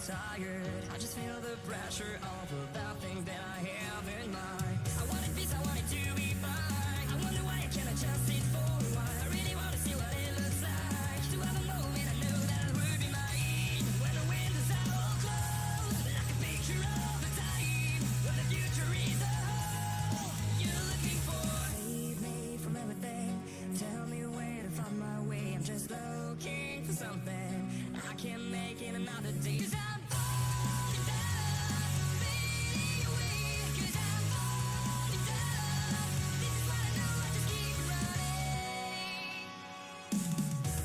tired. I just feel the pressure of the things that I have in mind. I wanted peace, I wanted to be fine. I wonder why I can't adjust it for a while. I really want to see what it looks like. To have a moment I know that would be mine. When the windows are all closed, like a picture of a time when the future is a hole you're looking for. Save me from everything. Tell me where to find my way. I'm just looking for something. I can't make it another day. 'Cause I'm falling down, fading away. 'Cause I'm falling down. This is what I know, I just keep running.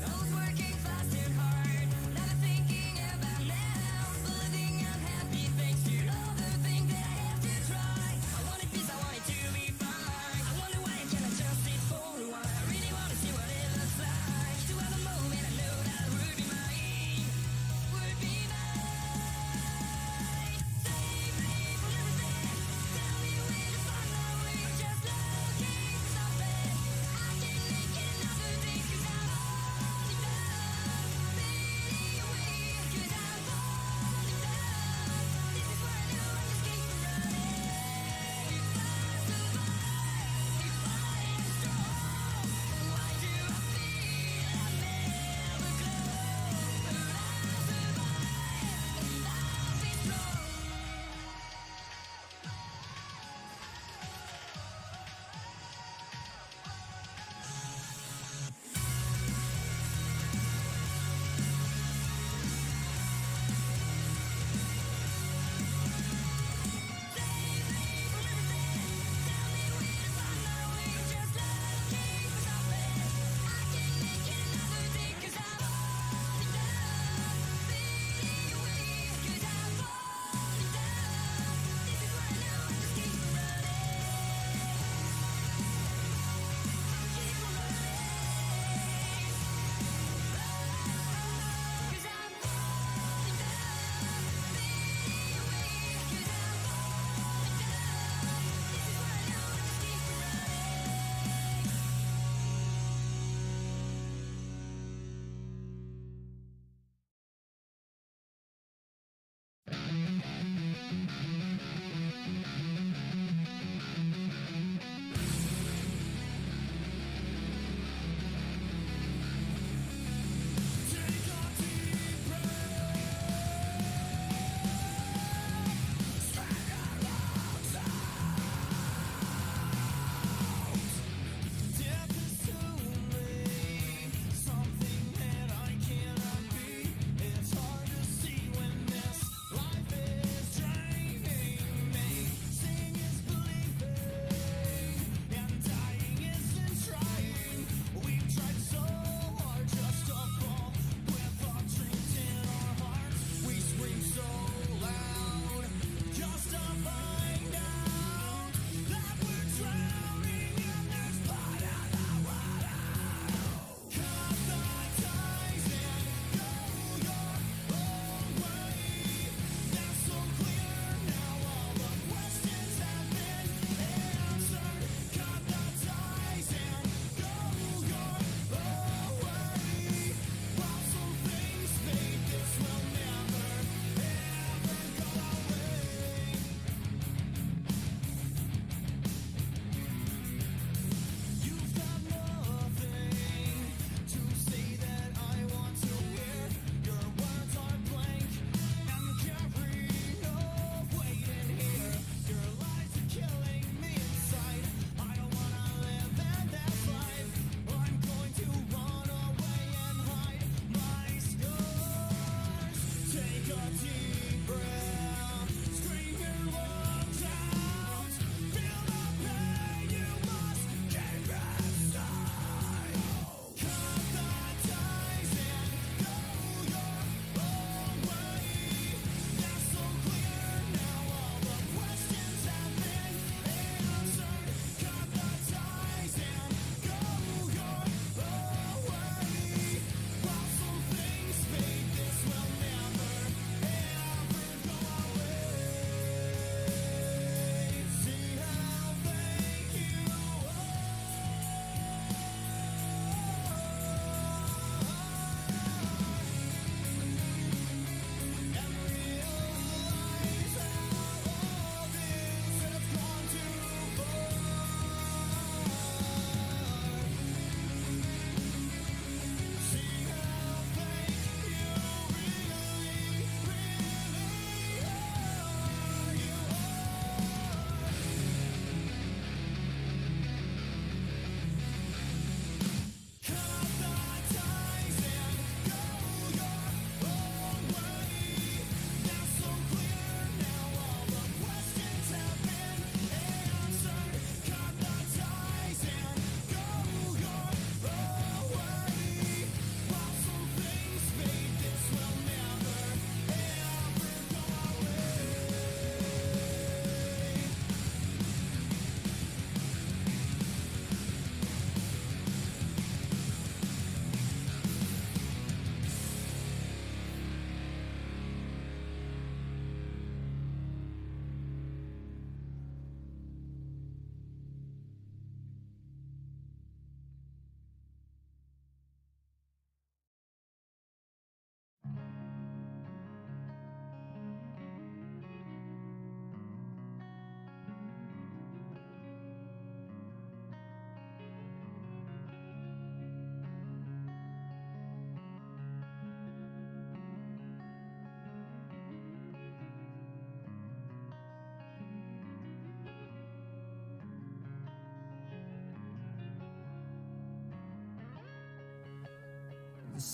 I was working fast and hard, never thinking about now. But living unhappy thanks to all the things that I have to try. I wanted peace, I wanted to be fine. I wonder why I can't adjust it for a while. I really want to see what it looks like. To have a moment I know that would be mine. Would be mine. Save me from everything. Tell me where to find my way. I'm just looking for something. I can't make it another day. 'Cause I'm falling down, fading away. 'Cause I'm falling down. This is where I know I just keep running. If I survive, if I am strong, why do I feel I never glow? But I'll survive and I'll be strong. Save me from everything. Tell me where to find my way. I'm just looking for something. I can't make it another day. 'Cause I'm falling down, fading away. 'Cause I'm falling down. This is where I know I just keep running. Keep running. 'Cause I'm falling down, fading away. 'Cause I'm falling down. This is where I know I just keep Death is to me something that I cannot be. It's hard to see when this life is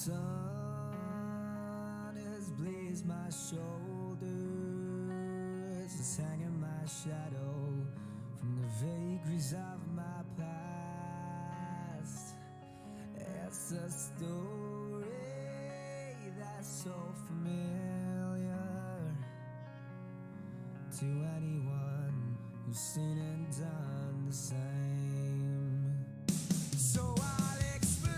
sun has blazed my shoulders, it's hanging my shadow from the vagaries of my past. It's a story that's so familiar to anyone who's seen and done the same. So I'll explain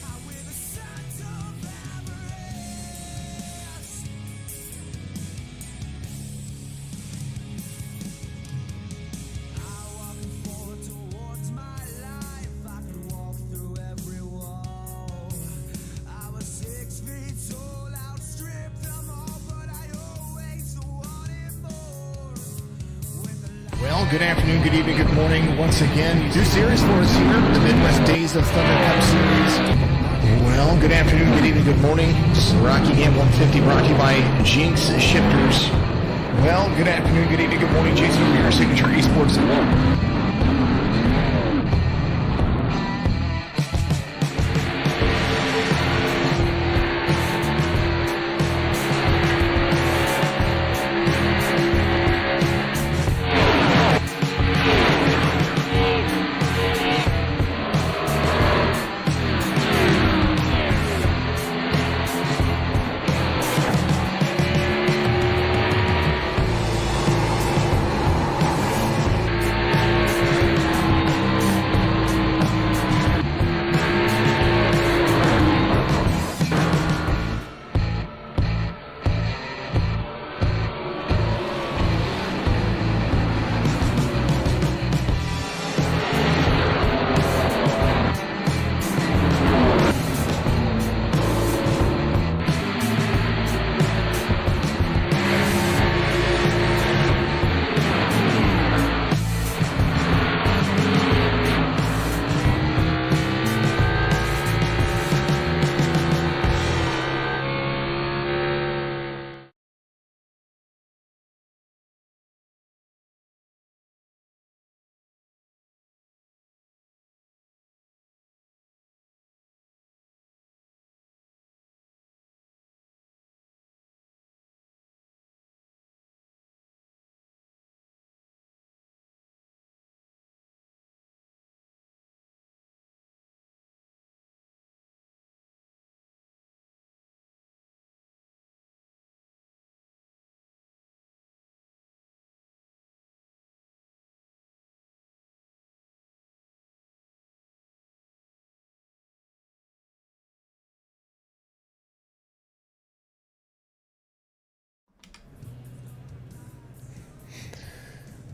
how we're the sons of avarice. I walking forward towards my life, I could walk through every wall. I was 6 feet tall, outstripped them all, but I always wanted more. Well, good afternoon, good evening, good morning. Once again, new series for us here, the Midwest Days of Thunder Cup Series. Well, good afternoon, good evening, good morning. This is Rocky Game 150 brought to you by Jinx Shifters. Well, good afternoon, good evening, good morning. Jason from your Signature Esports.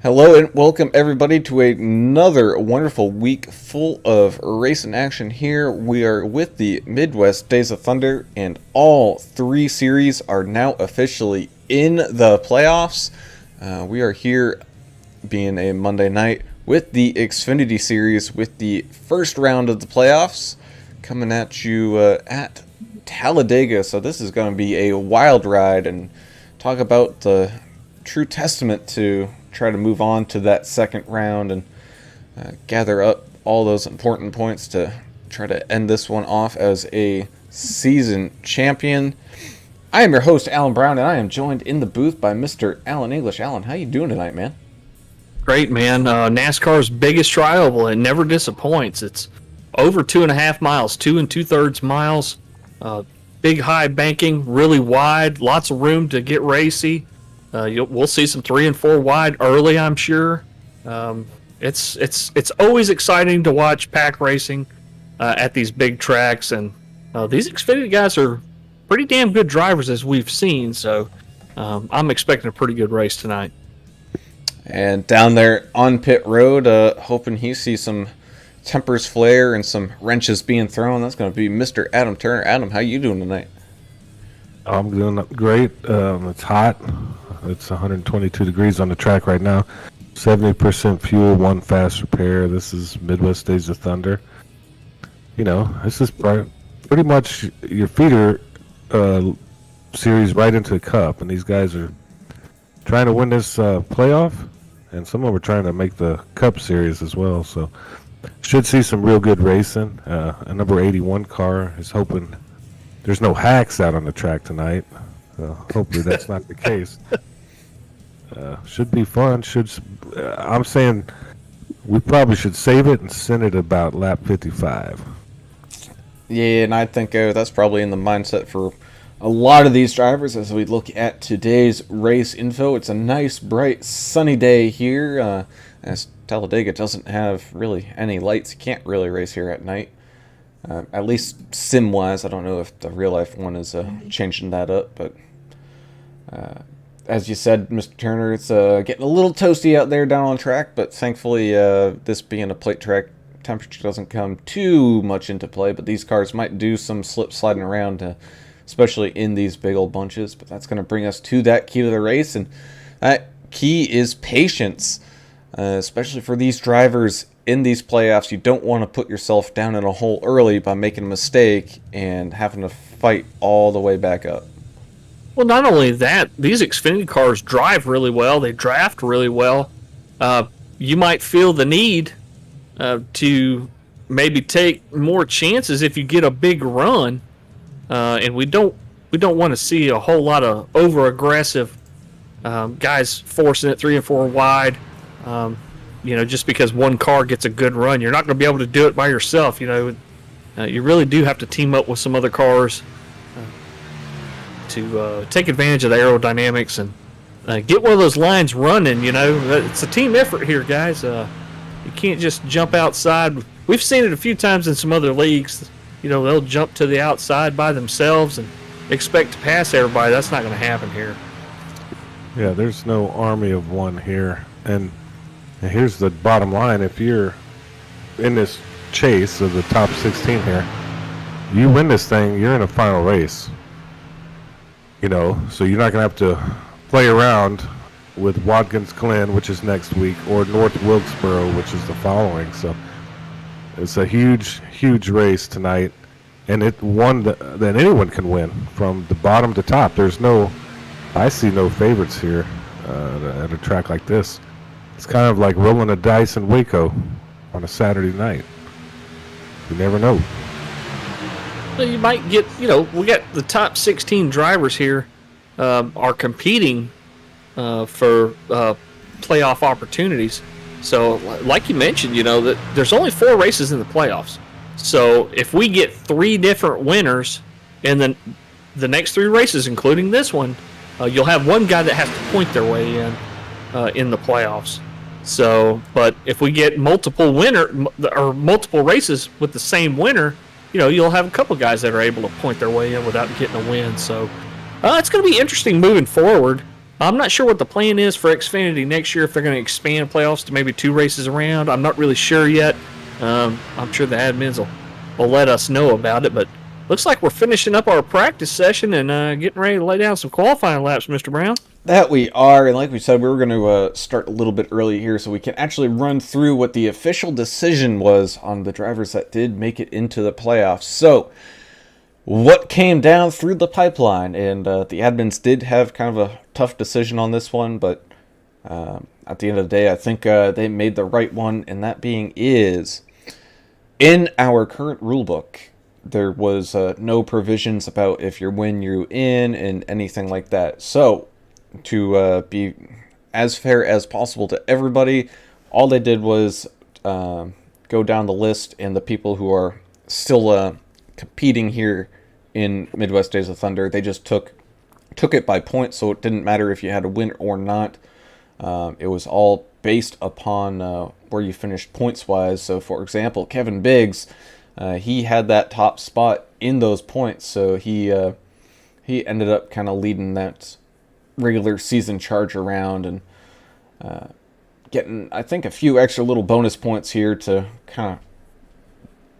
Hello and welcome everybody to another wonderful week full of racing action here. We are with the Midwest Days of Thunder and all three series are now officially in the playoffs. We are here being a Monday night with the Xfinity series with the first round of the playoffs coming at you at Talladega. So this is going to be a wild ride and talk about the true testament to try to move on to that second round and gather up all those important points to try to end this one off as a season champion. I am your host, Alan Brown, and I am joined in the booth by Mr. Alan English. Alan, how you doing tonight, man? Great, man. NASCAR's biggest trial, it never disappoints. It's over 2.5 miles, 2 2/3 miles. Big high banking, really wide, lots of room to get racy. We'll see some 3 and 4 wide early, I'm sure. It's always exciting to watch pack racing at these big tracks, and these Xfinity guys are pretty damn good drivers as we've seen. So I'm expecting a pretty good race tonight. And down there on pit road, hoping he sees some tempers flare and some wrenches being thrown. That's going to be Mr. Adam Turner. Adam, how you doing tonight? I'm doing great. It's hot. It's 122 degrees on the track right now. 70% fuel, 1 fast repair. This is Midwest Days of Thunder. You know, this is pretty much your feeder series right into the Cup, and these guys are trying to win this playoff, and some of them are trying to make the Cup series as well. So should see some real good racing. A number 81 car is hoping there's no hacks out on the track tonight. Hopefully that's not the case. Should be fun. I'm saying we probably should save it and send it about lap 55. Yeah, and I think that's probably in the mindset for a lot of these drivers as we look at today's race info. It's a nice, bright, sunny day here, as Talladega doesn't have really any lights. You can't really race here at night, at least sim-wise. I don't know if the real-life one is changing that up, but as you said, Mr. Turner, it's getting a little toasty out there down on the track, but thankfully this being a plate track, temperature doesn't come too much into play, but these cars might do some slip sliding around, especially in these big old bunches. But that's going to bring us to that key to the race, and that key is patience, especially for these drivers in these playoffs. You don't want to put yourself down in a hole early by making a mistake and having to fight all the way back up. Well, not only that, these Xfinity cars drive really well. They draft really well. You might feel the need to maybe take more chances if you get a big run, and we don't want to see a whole lot of over aggressive guys forcing it 3 and 4 wide. Just because one car gets a good run, you're not going to be able to do it by yourself. You really do have to team up with some other cars to take advantage of the aerodynamics and get one of those lines running. It's a team effort here, guys. You can't just jump outside. We've seen it a few times in some other leagues. They'll jump to the outside by themselves and expect to pass everybody. That's not going to happen here. Yeah, there's no army of one here. And here's the bottom line. If you're in this chase of the top 16 here, you win this thing, you're in a final race. So you're not going to have to play around with Watkins Glen, which is next week, or North Wilkesboro, which is the following. So it's a huge, huge race tonight, and it one that anyone can win from the bottom to top. I see no favorites here at a track like this. It's kind of like rolling a dice in Waco on a Saturday night. You never know. Well, you might get, we got the top 16 drivers here are competing for playoff opportunities. So, like you mentioned, that there's only 4 races in the playoffs. So, if we get 3 different winners in the next 3 races, including this one, you'll have one guy that has to point their way in the playoffs. So, but if we get multiple races with the same winner, you'll have a couple guys that are able to point their way in without getting a win. So, it's going to be interesting moving forward. I'm not sure what the plan is for Xfinity next year, if they're going to expand playoffs to maybe 2 races around. I'm not really sure yet. I'm sure the admins will let us know about it, but looks like we're finishing up our practice session and getting ready to lay down some qualifying laps, Mr. Brown. That we are, and like we said, we were going to start a little bit early here so we can actually run through what the official decision was on the drivers that did make it into the playoffs. So, what came down through the pipeline, and the admins did have kind of a tough decision on this one, but at the end of the day, I think they made the right one, and that being is, in our current rulebook, there was no provisions about if you're win, you're in, and anything like that. So, to be as fair as possible to everybody, all they did was go down the list, and the people who are still competing here in Midwest Days of Thunder, they just took it by points, so it didn't matter if you had a win or not. It was all based upon where you finished points-wise. So, for example, Kevin Biggs, he had that top spot in those points, so he ended up kind of leading that regular season charge around and getting, I think, a few extra little bonus points here to kind of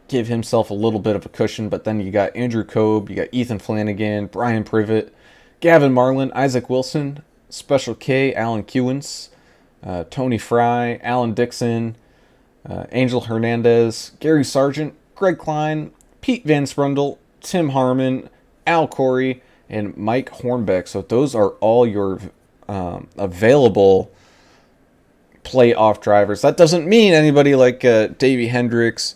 give himself a little bit of a cushion. But then you got Andrew Kobe, you got Ethan Flanagan, Brian Privet, Gavin Marlin, Isaac Wilson, Special K, Alan Kewins, Tony Fry, Alan Dixon, Angel Hernandez, Gary Sargent, Greg Klein, Pete Van Sprundle, Tim Harmon, Al Corey, and Mike Hornbeck. So those are all your available playoff drivers. That doesn't mean anybody like Davey Hendricks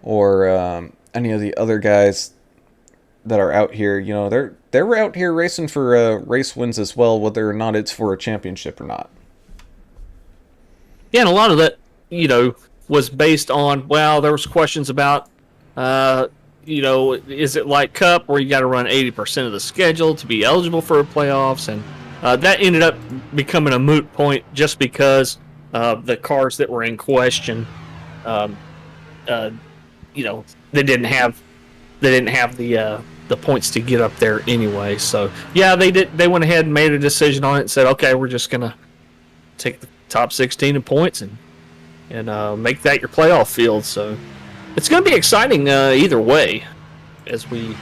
or any of the other guys that are out here. You know, they're out here racing for race wins as well, whether or not it's for a championship or not. Yeah, and a lot of that, you know, was based on, well, there was questions about, you know, is it like Cup where you got to run 80% of the schedule to be eligible for playoffs? And that ended up becoming a moot point just because the cars that were in question, you know, they didn't have the points to get up there anyway. So yeah, they went ahead and made a decision on it and said, okay, we're just gonna take the top 16 in points and make that your playoff field. So it's gonna be exciting either way as we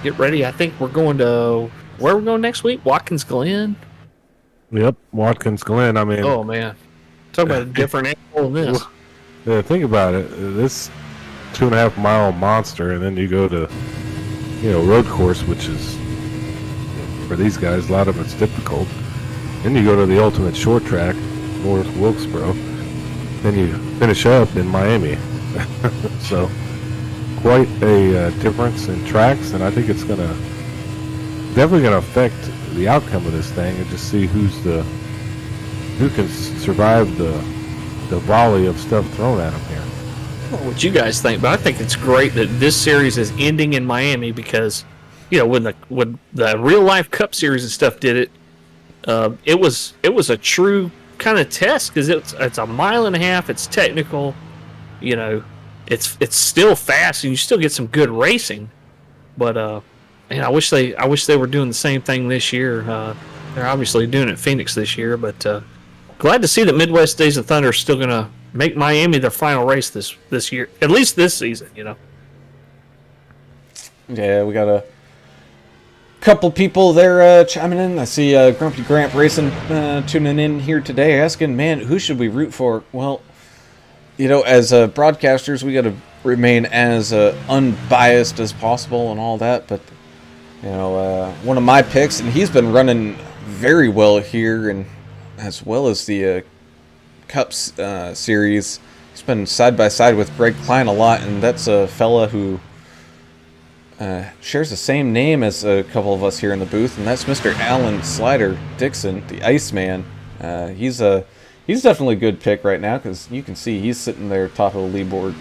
get ready. I think we're going to where we're going next week. Watkins Glen. Yep, Watkins Glen. I mean, oh man, talk about a different angle than this. Yeah, think about it. This 2.5 mile monster, and then you go to, you know, road course, which is, for these guys, a lot of it's difficult. Then you go to the ultimate short track, North Wilkesboro. Then you finish up in Miami. So quite a difference in tracks, and I think it's definitely gonna affect the outcome of this thing, and just see who can survive the volley of stuff thrown at them here. What you guys think, but I think it's great that this series is ending in Miami because, you know, when the real life Cup Series and stuff did it, it was a true kind of test because it's 1.5 miles. It's technical, you know, it's still fast and you still get some good racing. But man, I wish they were doing the same thing this year. They're obviously doing it at Phoenix this year, but glad to see that Midwest Days of Thunder is still gonna make Miami their final race this year, at least this season, you know. Yeah, we got a couple people there chiming in. I see Grumpy Gramp Racing tuning in here today, asking, man, who should we root for? Well, you know, as broadcasters, we got to remain as unbiased as possible and all that. But, you know, one of my picks, and he's been running very well here, and as well as the Cups series. He's been side by side with Greg Klein a lot, and that's a fella who shares the same name as a couple of us here in the booth, and that's Mr. Alan Slider Dixon, the Iceman. He's definitely a good pick right now because you can see he's sitting there top of the leaderboard,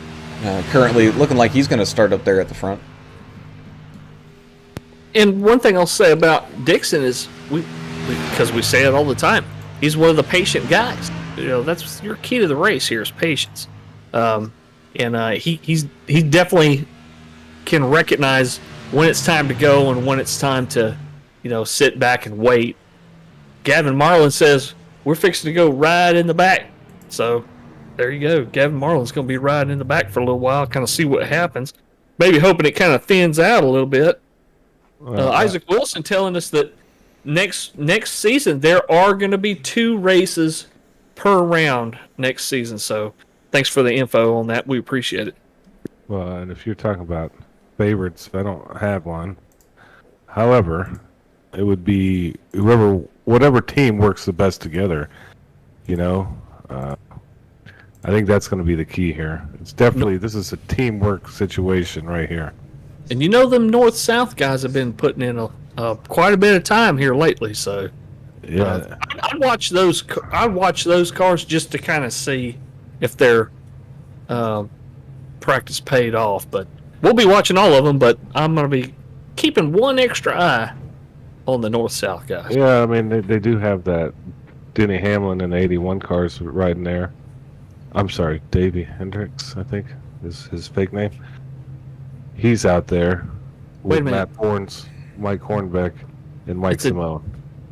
currently looking like he's going to start up there at the front. And one thing I'll say about Dixon is because we say it all the time, he's one of the patient guys. You know, that's your key to the race here is patience. He definitely can recognize when it's time to go and when it's time to, you know, sit back and wait. Gavin Marlin says we're fixing to go right in the back. So there you go. Gavin Marlin's going to be riding in the back for a little while, kind of see what happens. Maybe hoping it kind of thins out a little bit. Isaac Wilson telling us that next season there are going to be 2 races per round next season. So thanks for the info on that. We appreciate it. Well, and if you're talking about favorites, I don't have one. However, it would be whatever team works the best together. You know, I think that's going to be the key here. It's definitely, this is a teamwork situation right here. And you know, them north-south guys have been putting in quite a bit of time here lately. So yeah, I'd watch those cars just to kind of see if their practice paid off. But we'll be watching all of them. But I'm going to be keeping one extra eye on the north-south guys. Yeah, I mean they do have that Denny Hamlin and the 81 cars riding there. I'm sorry, Davey Hendricks, I think is his fake name. He's out there Wait a with minute. Matt Horns, Mike Hornbeck, and Mike Simone.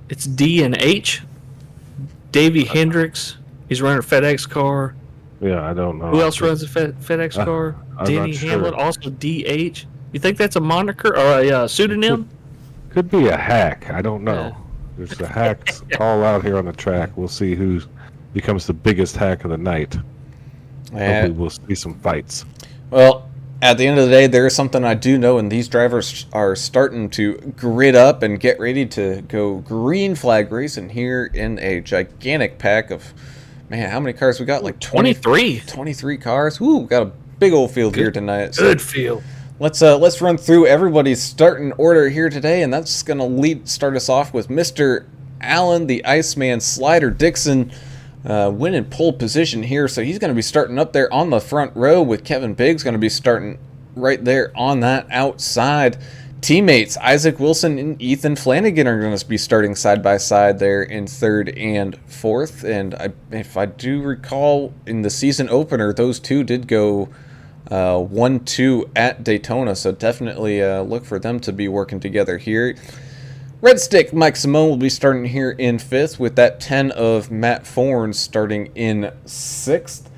It's D and H. Davey Hendricks. He's running a FedEx car. Yeah, I don't know. Who else runs a FedEx car? I'm Denny not sure. Hamlin, also DH. You think that's a moniker or a pseudonym? Could be a hack. I don't know. Yeah. There's the hacks all out here on the track. We'll see who becomes the biggest hack of the night. Hopefully we'll see some fights. Well, at the end of the day, there is something I do know, and these drivers are starting to grid up and get ready to go green flag racing here in a gigantic pack of Man, how many cars we got? Like 20, 23. 23 cars. Ooh, we got a big old field here tonight. Good field. Let's run through everybody's starting order here today, and that's gonna start us off with Mr. Allen, the Iceman Slider Dixon, winning pole position here. So he's gonna be starting up there on the front row, with Kevin Biggs gonna be starting right there on that outside. Teammates Isaac Wilson and Ethan Flanagan are going to be starting side by side there in third and fourth. And if I do recall, in the season opener, those two did go 1-2 at Daytona. So definitely look for them to be working together here. Red Stick Mike Simone will be starting here in fifth, with that 10 of Matt Fornes starting in sixth.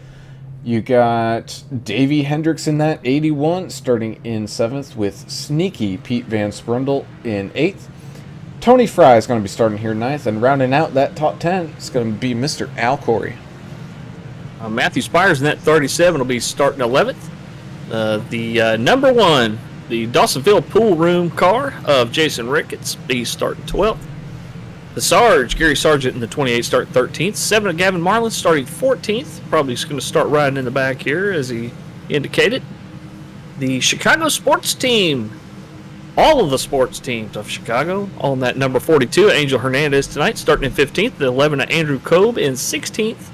You got Davey Hendricks in that 81 starting in 7th, with sneaky Pete Van Sprundle in 8th. Tony Fry is going to be starting here 9th, and rounding out that top 10 is going to be Mr. Al Corey. Matthew Spires in that 37 will be starting 11th. The number 1, the Dawsonville Pool Room car of Jason Ricketts, be starting 12th. The Sarge, Gary Sargent in the 28 starting 13th. 7 of Gavin Marlin starting 14th. Probably just going to start riding in the back here, as he indicated. The Chicago sports team, all of the sports teams of Chicago, on that number 42, Angel Hernandez tonight, starting in 15th. The 11 of Andrew Kobe in 16th.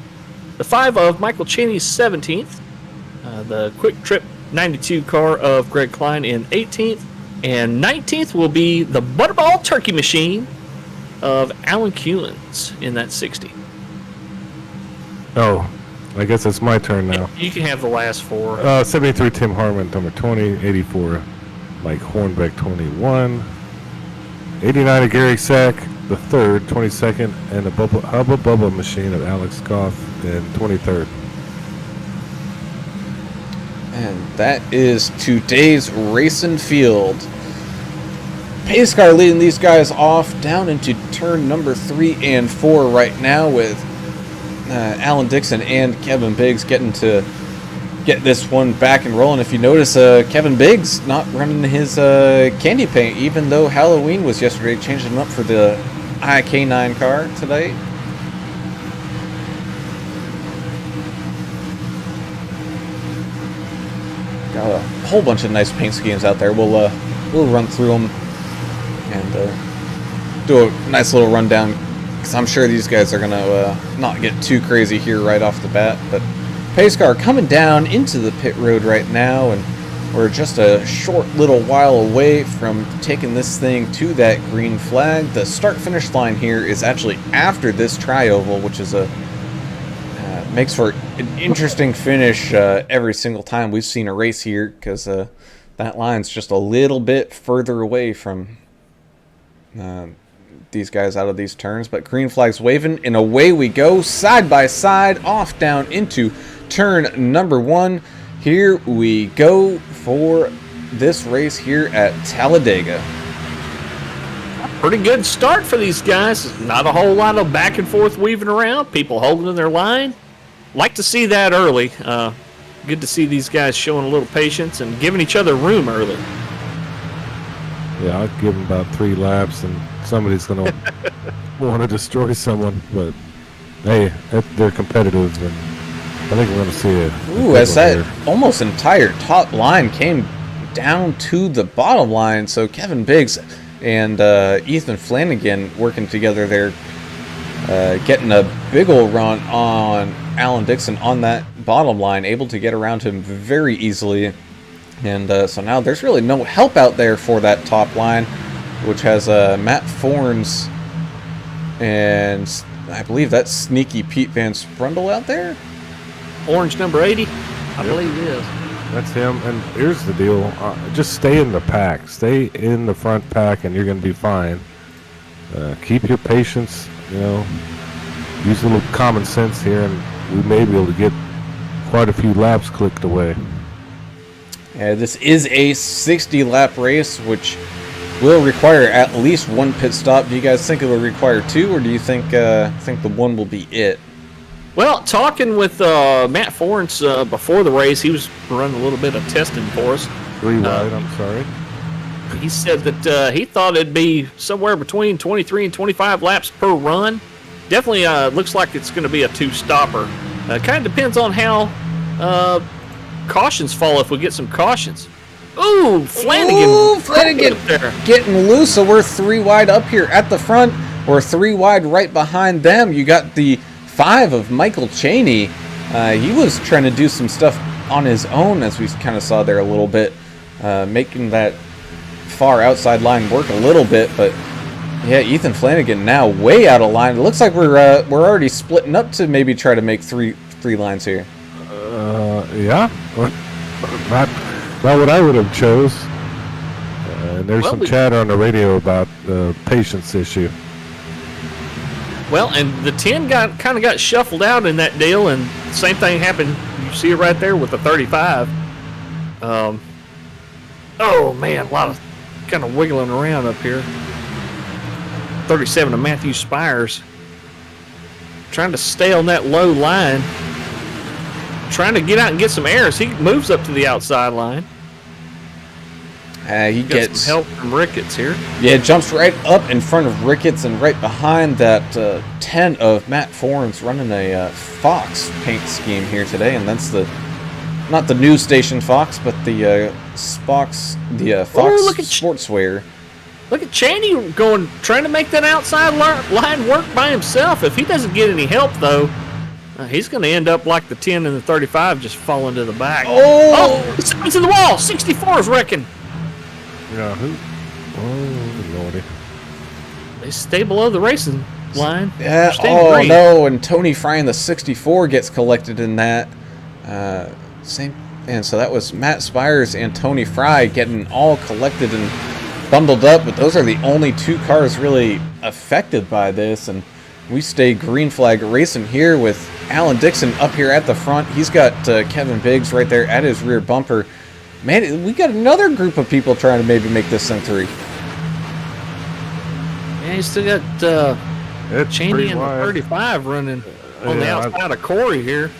The 5 of Michael Cheney, 17th. The Quick Trip 92 car of Greg Klein in 18th. And 19th will be the Butterball Turkey Machine of Alan Kewins in that 60. Oh, I guess it's my turn now. You can have the last 4. 73 Tim Harmon, number 20. 84 Mike Hornbeck, 21. 89 of Gary Sack, the 3rd, 22nd, and the Hubba Bubba Machine of Alex Goff in 23rd. And that is today's racing field. Pace car leading these guys off down into turn number 3 and 4 right now, with Alan Dixon and Kevin Biggs getting to get this one back and rolling. If you notice, Kevin Biggs not running his candy paint, even though Halloween was yesterday, changing him up for the IK9 car today. Got a whole bunch of nice paint schemes out there. We'll run through them and do a nice little rundown, because I'm sure these guys are going to not get too crazy here right off the bat. But pace car coming down into the pit road right now, and we're just a short little while away from taking this thing to that green flag. The start-finish line here is actually after this tri-oval, which is makes for an interesting finish every single time we've seen a race here, because that line's just a little bit further away from these guys out of these turns. But green flag's waving, and away we go, side by side, off down into turn number 1. Here we go for this race here at Talladega. Pretty good start for these guys. Not a whole lot of back and forth weaving around. People holding in their line. Like to see that early. Good to see these guys showing a little patience and giving each other room early. Yeah, I'll give them about 3 laps, and somebody's going to want to destroy someone. But, hey, they're competitive, and I think we're going to see it. Ooh, as that almost entire top line came down to the bottom line. So Kevin Biggs and Ethan Flanagan working together there, getting a big old run on Alan Dixon on that bottom line, able to get around him very easily. And so now there's really no help out there for that top line, which has Matt Fornes and I believe that's sneaky Pete Van Sprundle out there. Orange number 80, I believe it is. That's him. And here's the deal. Just stay in the pack. Stay in the front pack, and you're going to be fine. Keep your patience, Use a little common sense here, and we may be able to get quite a few laps clicked away. Yeah, this is a 60-lap race, which will require at least 1 pit stop. Do you guys think it will require 2, or do you think the 1 will be it? Well, talking with Matt Fornes before the race, he was running a little bit of testing for us. 3 wide, I'm sorry. He said that he thought it'd be somewhere between 23 and 25 laps per run. definitely looks like it's going to be a two-stopper. Kind of depends on how cautions fall, if we get some cautions. Ooh, Flanagan. Ooh, Flanagan there. getting loose, so we're 3 wide up here at the front. We're 3 wide right behind them. You got the 5 of Michael Cheney. He was trying to do some stuff on his own, as we kind of saw there a little bit, making that far outside line work a little bit, but yeah, Ethan Flanagan now way out of line. It looks like we're already splitting up to maybe try to make three lines here. Yeah, not what I would have chose. And there's some chatter on the radio about the patience issue. Well, and the 10 kind of got shuffled out in that deal, and same thing happened. You see it right there with the 35. Oh man, a lot of kind of wiggling around up here. 37 of Matthew Spires, trying to stay on that low line, trying to get out and get some air as he moves up to the outside line. He gets some help from Ricketts here. Yeah, jumps right up in front of Ricketts and right behind that 10 of Matt Fornes, running a Fox paint scheme here today, and that's not the news station Fox, but the Fox Sportswear. Look at Cheney trying to make that outside line work by himself. If he doesn't get any help, though, he's going to end up like the 10 and the 35, just falling to the back. Oh! It's to the wall. 64 is wrecking. Yeah, oh, Lordy. They stay below the racing line. Yeah, oh, no, and Tony Fry in the 64 gets collected in that. And so that was Matt Spires and Tony Fry getting all collected and bundled up, but those are the only 2 cars really affected by this, and we stay green flag racing here with Alan Dixon up here at the front. He's got Kevin Biggs right there at his rear bumper. Man, we got another group of people trying to maybe make this century. Yeah, you still got Cheney and the 35 running on the outside of Corey here.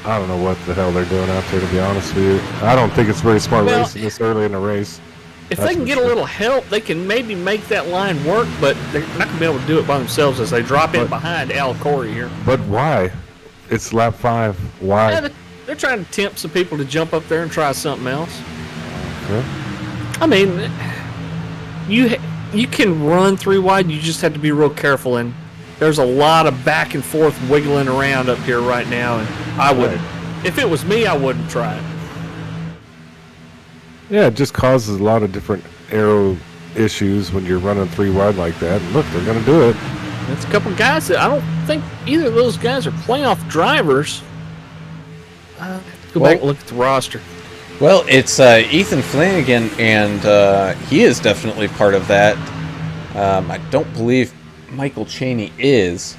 I don't know what the hell they're doing out there, to be honest with you. I don't think it's very smart racing this early in the race. If they can get a little help, they can maybe make that line work, but they're not going to be able to do it by themselves as they drop in behind Al Corey here. But why? It's lap 5. Why? Yeah, they're trying to tempt some people to jump up there and try something else. Okay. I mean, you can run 3 wide, you just have to be real careful, and there's a lot of back and forth wiggling around up here right now, and I wouldn't. If it was me, I wouldn't try it. Yeah, it just causes a lot of different aero issues when you're running 3 wide like that. And look, they're going to do it. That's a couple guys that I don't think either of those guys are playoff drivers. Go back and look at the roster. Well, it's Ethan Flanagan, and he is definitely part of that. I don't believe Michael Cheney is.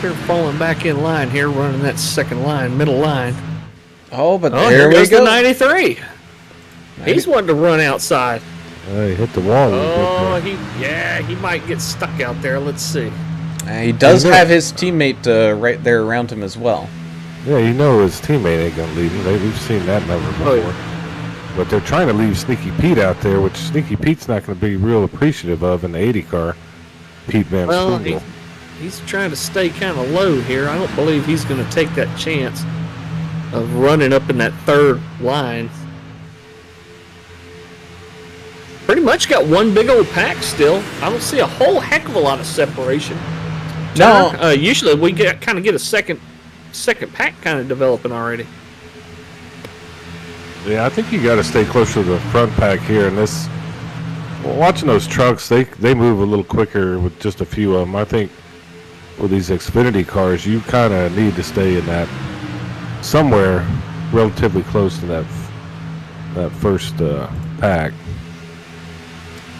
They're falling back in line here, running that second line, middle line. Oh, but there we go. The 93. He's wanting to run outside. He hit the wall. Oh, he might get stuck out there. Let's see. He does have his teammate right there around him as well. Yeah, you know his teammate ain't going to leave him. We've seen that number before. Oh, yeah. But they're trying to leave Sneaky Pete out there, which Sneaky Pete's not going to be real appreciative of in the 80 car. Pete Van Stengel. He's trying to stay kind of low here. I don't believe he's going to take that chance of running up in that third line. Pretty much got one big old pack still. I don't see a whole heck of a lot of separation. No. Usually we kind of get a second pack kind of developing already. Yeah, I think you got to stay close to the front pack here. And this, watching those trucks, they move a little quicker with just a few of them. I think with these Xfinity cars, you kind of need to stay in that somewhere relatively close to that first pack.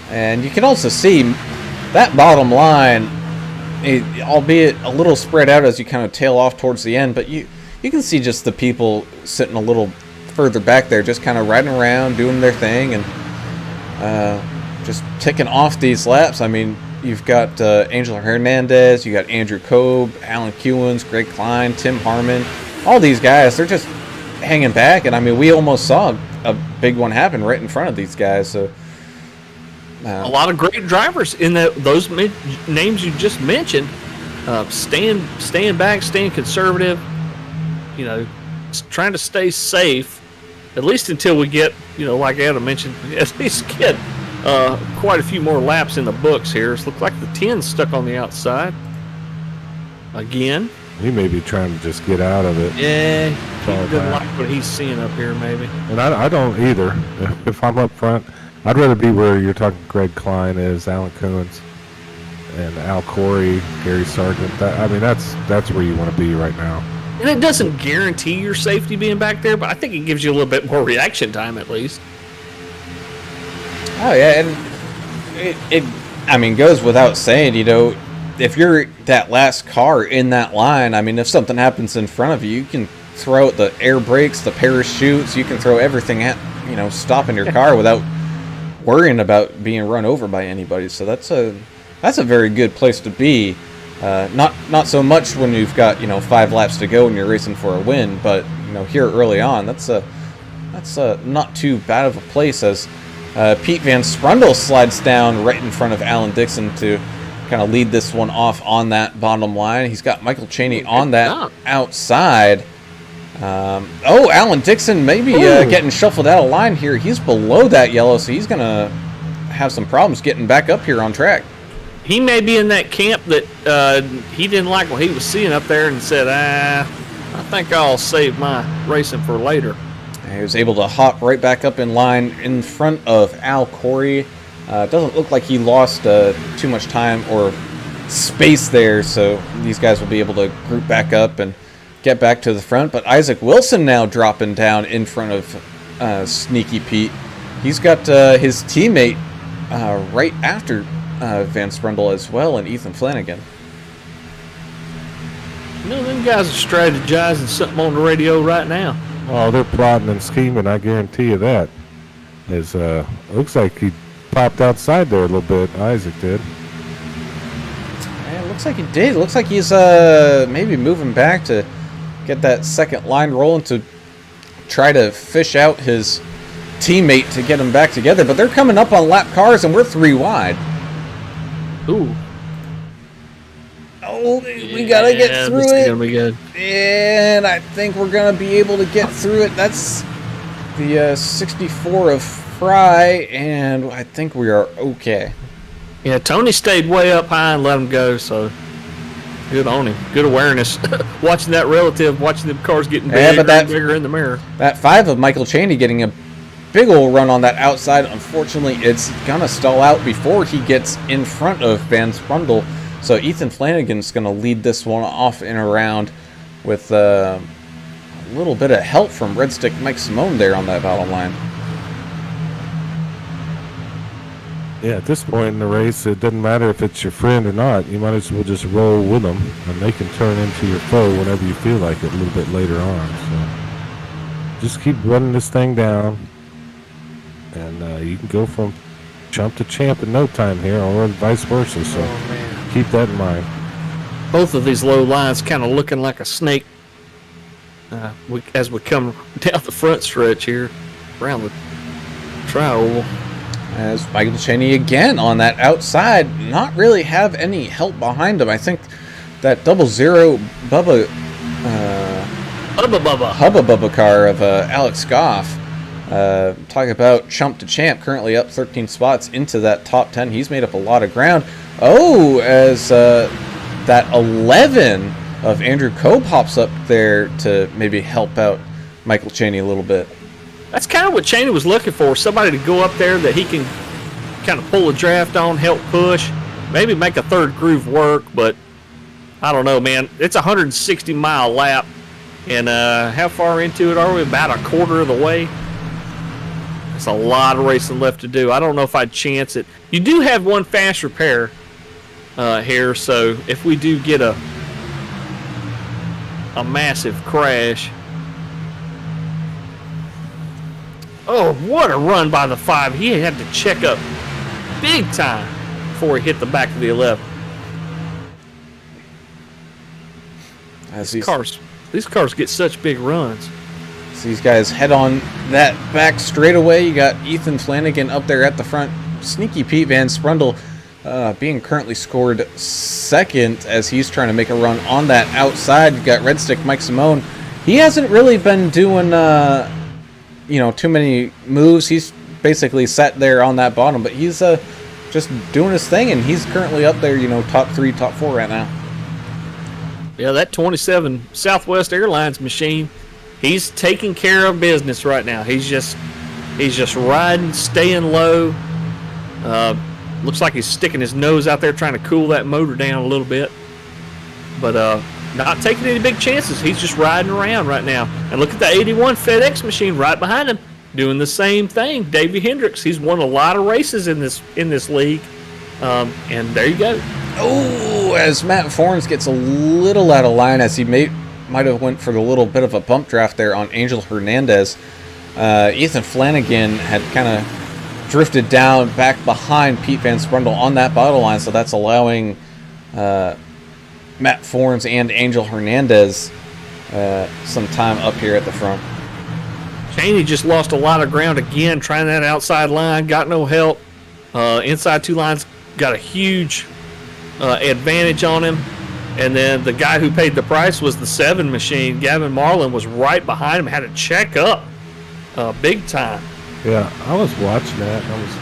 And you can also see that bottom line, albeit a little spread out as you kind of tail off towards the end, but you can see just the people sitting a little further back there, just kind of riding around, doing their thing, and just ticking off these laps. I mean, you've got Angel Hernandez, you got Andrew Cobe, Alan Kewins, Greg Klein, Tim Harmon. All these guys, they're just hanging back, and I mean, we almost saw a big one happen right in front of these guys. So A lot of great drivers in those names you just mentioned. Staying back, staying conservative. You know, trying to stay safe, at least until we get, you know, like Adam mentioned, at least get quite a few more laps in the books here. It looks like the 10's stuck on the outside again. He may be trying to just get out of it. Yeah, he doesn't like what he's seeing up here, maybe. And I don't either. If I'm up front, I'd rather be where you're talking Greg Klein is, Alan Coons, and Al Corey, Gary Sargent. That's where you want to be right now. And it doesn't guarantee your safety being back there, but I think it gives you a little bit more reaction time at least. Oh yeah, and it goes without saying, you know, if you're that last car in that line, I mean, if something happens in front of you, you can throw out the air brakes, the parachutes, you can throw everything at, you know, stopping your car without worrying about being run over by anybody. So that's a very good place to be. Not so much when you've got, you know, 5 laps to go and you're racing for a win, but, you know, here early on, that's not too bad of a place as Pete Van Sprundle slides down right in front of Alan Dixon to kind of lead this one off on that bottom line. He's got Michael Chaney on that outside. Alan Dixon maybe getting shuffled out of line here. He's below that yellow, so he's going to have some problems getting back up here on track. He may be in that camp that he didn't like what he was seeing up there and said, I think I'll save my racing for later. He was able to hop right back up in line in front of Al Corey. It doesn't look like he lost too much time or space there, so these guys will be able to group back up and get back to the front. But Isaac Wilson now dropping down in front of Sneaky Pete. He's got his teammate right after Van Sprundle as well, and Ethan Flanagan. You know, them guys are strategizing something on the radio right now. Oh, they're plotting and scheming, I guarantee you that. Looks like he popped outside there a little bit, Isaac did. Yeah, it looks like he did. It looks like he's maybe moving back to get that second line rolling to try to fish out his teammate to get him back together. But they're coming up on lap cars, and we're 3 wide. Ooh. Oh, we gotta get through this it. Is gonna be good. And I think we're gonna be able to get through it. That's the 64 of Fry, and I think we are okay. Yeah, Tony stayed way up high and let him go, so good on him. Good awareness. Watching that relative, watching the cars getting bigger and bigger in the mirror. That 5 of Michael Chaney getting a big old run on that outside. Unfortunately, it's gonna stall out before he gets in front of Van Sprundle. So Ethan Flanagan's gonna lead this one off and around with a little bit of help from Red Stick Mike Simone there on that bottom line. Yeah, at this point in the race, it doesn't matter if it's your friend or not. You might as well just roll with them, and they can turn into your foe whenever you feel like it a little bit later on. So just keep running this thing down, and you can go from chump to champ in no time here, or vice versa. So keep that in mind. Both of these low lines kind of looking like a snake as we come down the front stretch here around the tri-oval. As Michael Chaney again on that outside, not really have any help behind him. I think that 00 Hubba Bubba car of Alex Goff. Talk about chump to champ, currently up 13 spots into that top 10. He's made up a lot of ground. Oh, as that 11 of Andrew Coe pops up there to maybe help out Michael Chaney a little bit. That's kind of what Chaney was looking for, somebody to go up there that he can kind of pull a draft on, help push, maybe make a third groove work, but I don't know, man. It's a 160-mile lap, and how far into it are we? About a quarter of the way. That's a lot of racing left to do. I don't know if I'd chance it. You do have one fast repair here, so if we do get a massive crash. Oh, what a run by the 5. He had to check up big time before he hit the back of the 11. These cars get such big runs. So these guys head on that back straightaway. You got Ethan Flanagan up there at the front Sneaky Pete Van Sprundle being currently scored second as he's trying to make a run on that outside. You got Red Stick Mike Simone. He hasn't really been doing, too many moves. He's basically sat there on that bottom, but he's just doing his thing, and he's currently up there, top 3, top 4 right now. Yeah, that 27 Southwest Airlines machine, he's taking care of business right now. He's just riding, staying low. Looks like he's sticking his nose out there trying to cool that motor down a little bit. But not taking any big chances. He's just riding around right now. And look at the 81 FedEx machine right behind him, doing the same thing. Davey Hendricks, he's won a lot of races in this league. And there you go. Oh, as Matt Fornes gets a little out of line as he might have went for the little bit of a bump draft there on Angel Hernandez. Ethan Flanagan had kind of drifted down back behind Pete Van Sprundle on that bottle line, so that's allowing Matt Fornes and Angel Hernandez some time up here at the front. Cheney just lost a lot of ground again, trying that outside line, got no help. Inside 2 lines got a huge advantage on him. And then the guy who paid the price was the 7 machine. Gavin Marlin was right behind him, had to check up big time. Yeah, I was watching that. I was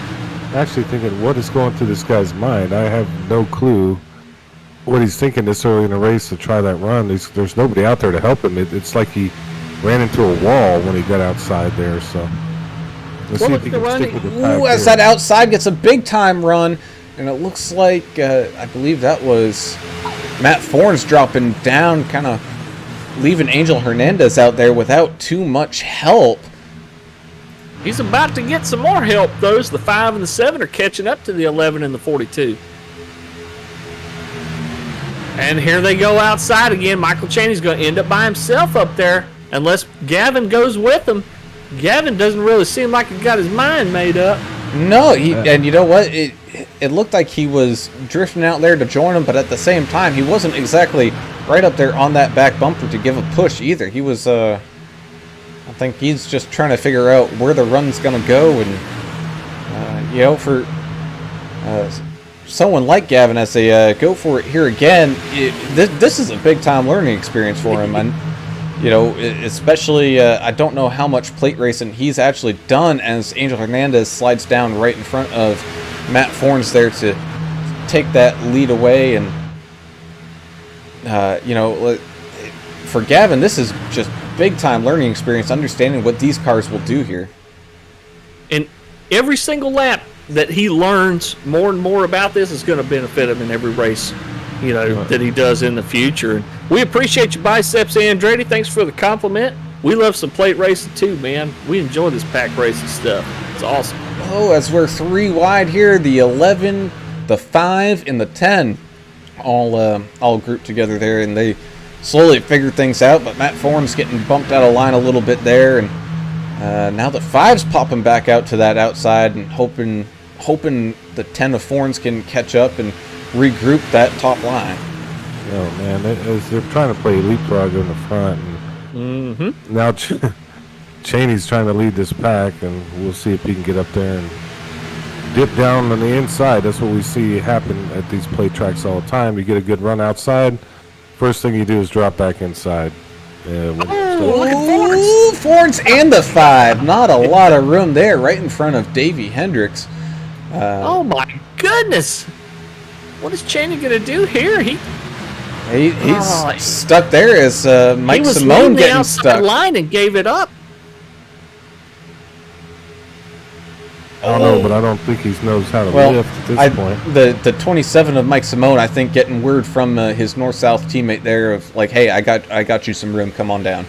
actually thinking, what is going through this guy's mind? I have no clue what he's thinking this early in the race to try that run. There's nobody out there to help him. It's like he ran into a wall when he got outside there. So let's see if he can stick with the pack. Ooh, as that outside gets a big time run, and it looks like I believe that was Matt Fornes dropping down, kind of leaving Angel Hernandez out there without too much help. He's about to get some more help, though. The 5 and the 7 are catching up to the 11 and the 42. And here they go outside again. Michael Cheney's going to end up by himself up there unless Gavin goes with him. Gavin doesn't really seem like he got his mind made up. No, and you know what? It looked like he was drifting out there to join him, but at the same time, he wasn't exactly right up there on that back bumper to give a push either. He was, I think he's just trying to figure out where the run's going to go, and, for someone like Gavin, as they go for it here again, this is a big-time learning experience for him, and, especially, I don't know how much plate racing he's actually done as Angel Hernandez slides down right in front of Matt Fornes there to take that lead away, and, for Gavin, this is just big-time learning experience, understanding what these cars will do here. And every single lap that he learns more and more about this is going to benefit him in every race, that he does in the future. And we appreciate your Biceps, Andretti. Thanks for the compliment. We love some plate racing too, man. We enjoy this pack racing stuff. It's awesome. Oh, as we're 3 wide here, the 11, the 5, and the 10 all grouped together there, and they slowly figure things out, but Matt Fornes getting bumped out of line a little bit there, and now the 5's popping back out to that outside and hoping the 10 of Fornes can catch up and regroup that top line. Oh man, they're trying to play leapfrog in the front, and now Cheney's trying to lead this pack, and we'll see if he can get up there and dip down on the inside. That's what we see happen at these plate tracks all the time. You get a good run outside, first thing you do is drop back inside. Look at Fornes and the 5. Not a lot of room there, right in front of Davey Hendricks. Oh my goodness! What is Cheney going to do here? He's stuck there as Mike Simone getting stuck. Line and gave it up. I don't know, but I don't think he knows how to lift at this point. The 27 of Mike Simone, I think, getting word from his north-south teammate there of like, hey, I got you some room. Come on down.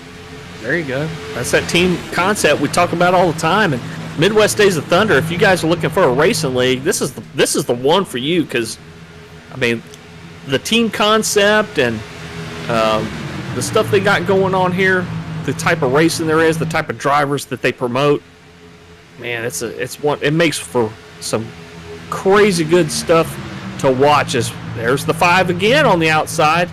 There you go. That's that team concept we talk about all the time. And Midwest Days of Thunder, if you guys are looking for a racing league, this is the one for you, because I mean, the team concept and the stuff they got going on here, the type of racing there is, the type of drivers that they promote. Man, it makes for some crazy good stuff to watch. As there's the 5 again on the outside.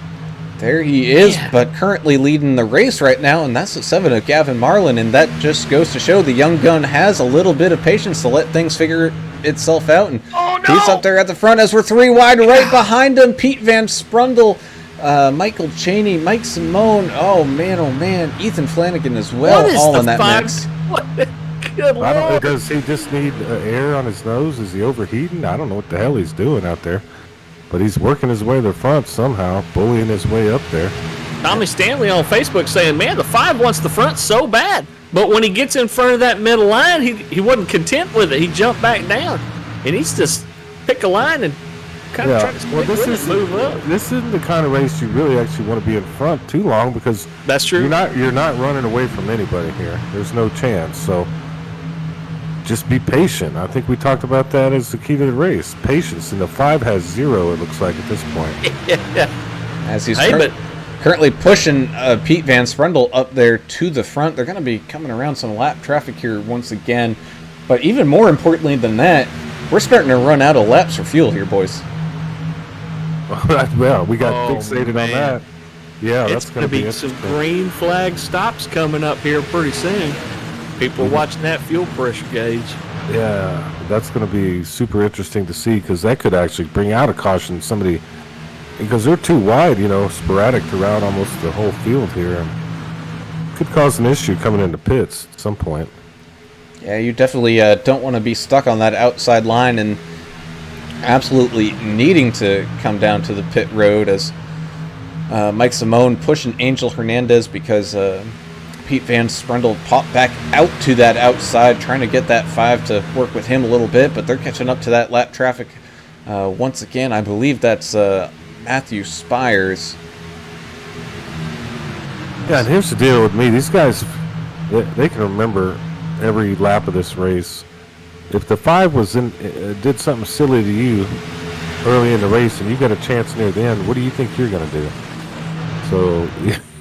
There he is, Yeah. but currently leading the race right now, and that's the 7 of Gavin Marlin, and that just goes to show the young gun has a little bit of patience to let things figure itself out, and he's up there at the front as we're 3 wide right behind him. Pete Van Sprundle, Michael Cheney, Mike Simone, oh man, Ethan Flanagan as well, What is all the in that five- mix. What the good I don't know. Lord. Does he just need air on his nose? Is he overheating? I don't know what the hell he's doing out there. But he's working his way to the front somehow, bullying his way up there. Tommy Stanley on Facebook saying, man, the 5 wants the front so bad. But when he gets in front of that middle line, he wasn't content with it. He jumped back down. He needs to pick a line and kind of try to stick with it, move up. This isn't the kind of race you really actually want to be in front too long, because That's true. you're not running away from anybody here. There's no chance. So just be patient. I think we talked about that as the key to the race. Patience. And the 5 has 0, it looks like, at this point. As he's Hey, but- currently pushing Pete Van Sprundle up there to the front. They're going to be coming around some lap traffic here once again. But even more importantly than that, we're starting to run out of laps for fuel here, boys. Well, we got Oh, fixated man. on that. Yeah, It's that's going going to be some interesting. green flag stops coming up here pretty soon. People are watching that fuel pressure gauge. Yeah, that's going to be super interesting to see, because that could actually bring out a caution. Somebody, because they're too wide, sporadic throughout almost the whole field here, and could cause an issue coming into pits at some point. Yeah, you definitely don't want to be stuck on that outside line and absolutely needing to come down to the pit road as Mike Simone pushing Angel Hernandez because Pete Van Sprundle popped back out to that outside, trying to get that 5 to work with him a little bit, but they're catching up to that lap traffic once again. I believe that's Matthew Spires. Yeah, and here's the deal with me. These guys, they can remember every lap of this race. If the 5 was did something silly to you early in the race and you got a chance near the end, what do you think you're going to do? So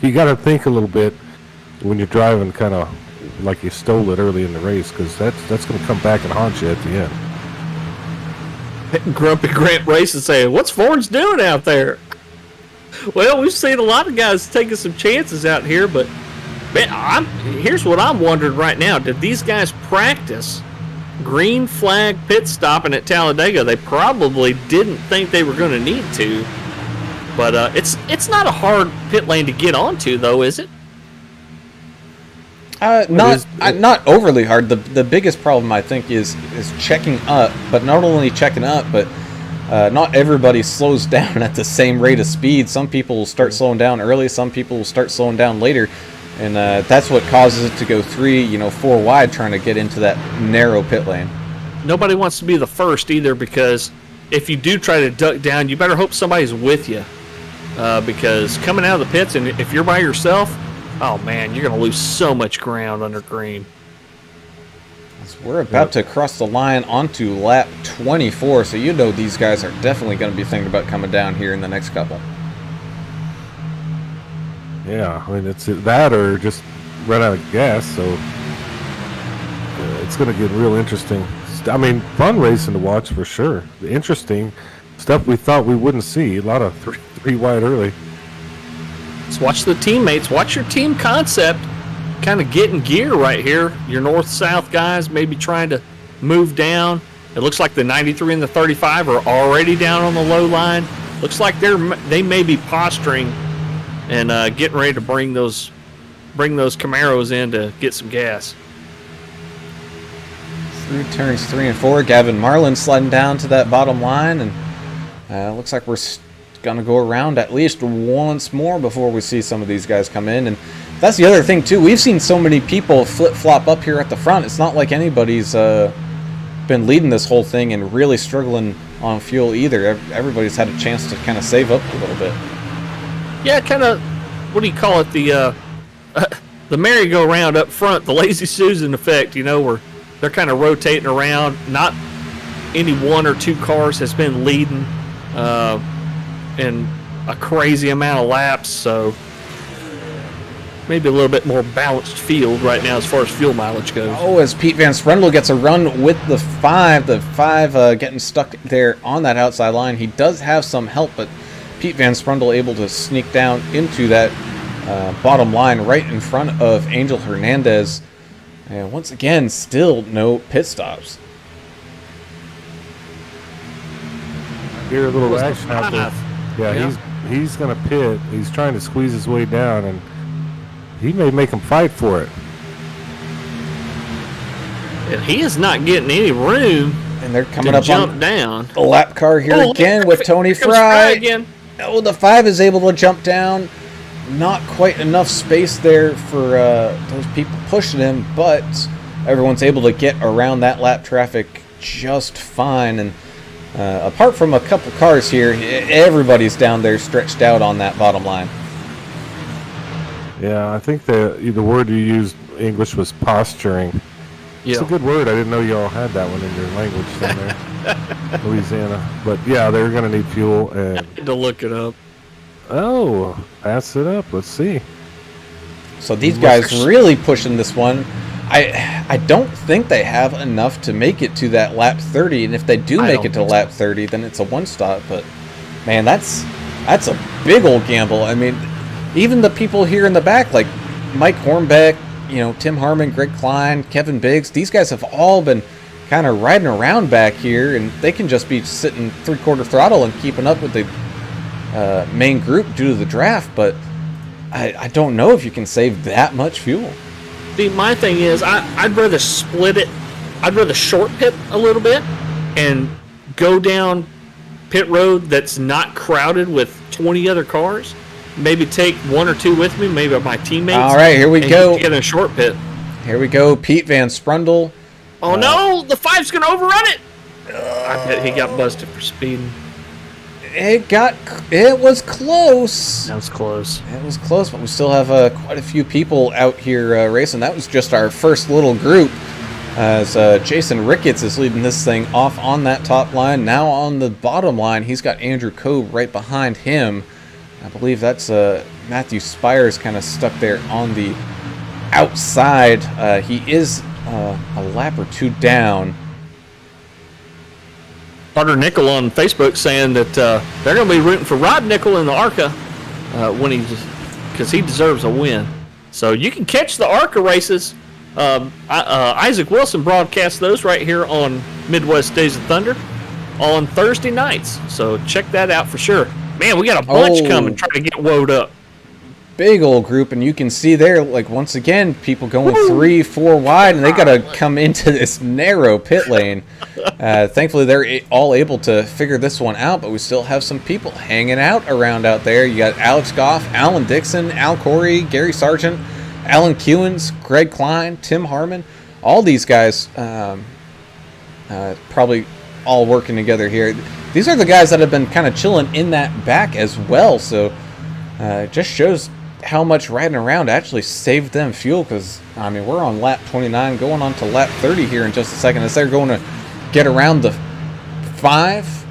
you got to think a little bit when you're driving kind of like you stole it early in the race, because that's going to come back and haunt you at the end. Grumpy Grant Racing saying, what's Ford's doing out there? Well, we've seen a lot of guys taking some chances out here, but man, here's what I'm wondering right now. Did these guys practice green flag pit stopping at Talladega? They probably didn't think they were going to need to. But it's not a hard pit lane to get onto, though, is it? Not overly hard. The biggest problem, I think, is checking up, but not only checking up, but not everybody slows down at the same rate of speed. Some people will start slowing down early, some people will start slowing down later, and that's what causes it to go 4 wide trying to get into that narrow pit lane. Nobody wants to be the first either, because if you do try to duck down, you better hope somebody's with you. Because coming out of the pits, and if you're by yourself, oh man, you're going to lose so much ground under green. So we're about to cross the line onto lap 24, so these guys are definitely going to be thinking about coming down here in the next couple. Yeah, I mean, it's that or just run out of gas, so it's going to get real interesting. I mean, fun racing to watch for sure. Interesting stuff we thought we wouldn't see. A lot of three wide early. Just watch the teammates. Watch your team concept kind of get in gear right here. Your north-south guys maybe trying to move down. It looks like the 93 and the 35 are already down on the low line. Looks like they may be posturing and getting ready to bring those Camaros in to get some gas. Through turns 3 and 4, Gavin Marlin sliding down to that bottom line, and looks like we're going to go around at least once more before we see some of these guys come in. And that's the other thing too. We've seen so many people flip-flop up here at the front. It's not like anybody's been leading this whole thing and really struggling on fuel either. Everybody's had a chance to kind of save up a little bit. Yeah, kind of. What do you call it? The merry-go-round up front, the Lazy Susan effect. Where they're kind of rotating around. Not any one or two cars has been leading in a crazy amount of laps, so maybe a little bit more balanced field right now as far as fuel mileage goes. Oh, as Pete Van Sprundle gets a run with the 5 getting stuck there on that outside line. He does have some help, but Pete Van Sprundle able to sneak down into that bottom line right in front of Angel Hernandez. And once again, still no pit stops. Hear a little action out there. Yeah, Yeah. he's going to pit. He's trying to squeeze his way down, and he may make him fight for it. And he is not getting any room And they're coming to up jump on down. a lap car here again with Tony Here comes Fry. again. Oh, the 5 is able to jump down. Not quite enough space there for those people pushing him, but everyone's able to get around that lap traffic just fine. And apart from a couple cars here, everybody's down there stretched out on that bottom line. Yeah, I think the word you used, English, was posturing. It's Yeah. a good word. I didn't know y'all had that one in your language down there, Louisiana. But yeah, they're going to need fuel. And Had to look it up. oh, pass it up. Let's see. So these guys really pushing this one. I don't think they have enough to make it to that lap 30, and if they do make it to lap 30, then it's a one stop. But man, that's a big old gamble. I mean, even the people here in the back, like Mike Hornbeck, Tim Harmon, Greg Klein, Kevin Biggs, these guys have all been kind of riding around back here, and they can just be sitting 3/4 throttle and keeping up with the main group due to the draft. But I don't know if you can save that much fuel. See, my thing is, I'd rather split it. I'd rather short pit a little bit and go down pit road that's not crowded with 20 other cars. Maybe take 1 or 2 with me, maybe my teammates. All right, here we go. Get in a short pit. Here we go. Pete Van Sprundle. Oh no, the 5's gonna overrun it. I bet he got busted for speeding. It was close. That was close. It was close, but we still have quite a few people out here racing. That was just our first little group, as Jason Ricketts is leading this thing off on that top line. Now on the bottom line, he's got Andrew Coe right behind him. I believe that's Matthew Spires kind of stuck there on the outside. He is a lap or 2 down. Carter Nickel on Facebook saying that they're going to be rooting for Rod Nickel in the ARCA because he deserves a win. So you can catch the ARCA races. Isaac Wilson broadcasts those right here on Midwest Days of Thunder on Thursday nights. So check that out for sure. Man, we got a bunch coming trying to get woed up. Big old group, and you can see there, like, once again, people going 3-4 wide, and they got to come into this narrow pit lane. Thankfully, they're all able to figure this one out, but we still have some people hanging out around out there. You got Alex Goff, Alan Dixon, Al Corey, Gary Sargent, Alan Kewins, Greg Klein, Tim Harmon. All these guys probably all working together here. These are the guys that have been kind of chilling in that back as well, so it just shows how much riding around actually saved them fuel, because I mean, we're on lap 29 going on to lap 30 here in just a second as they're going to get around the 5.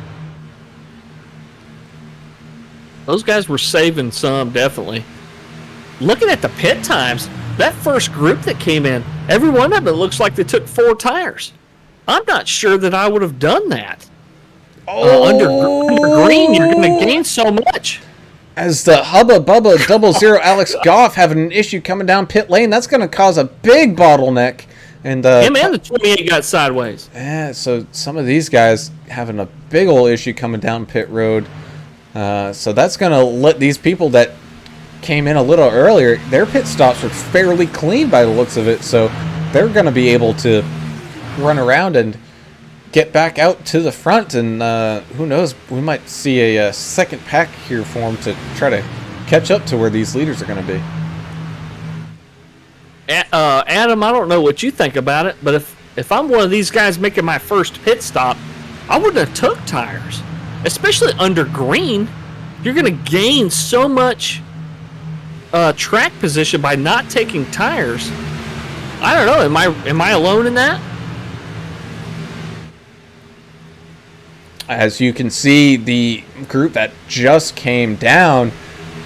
Those guys were saving some, definitely. Looking at the pit times, that first group that came in, every one of them looks like they took 4 tires. I'm not sure that I would have done that. Under green, you're going to gain so much. As the Hubba Bubba 00 Alex Goff having an issue coming down pit lane, that's going to cause a big bottleneck. And Him and the 28 got sideways. yeah, so some of these guys having a big old issue coming down pit road. So that's going to let these people that came in a little earlier, their pit stops were fairly clean by the looks of it. So they're going to be able to run around and get back out to the front, and who knows, we might see a second pack here form to try to catch up to where these leaders are going to be. Adam, I don't know what you think about it, but if I'm one of these guys making my first pit stop, I wouldn't have took tires, especially under green. You're going to gain so much track position by not taking tires. I don't know. Am I alone in that? As you can see, the group that just came down,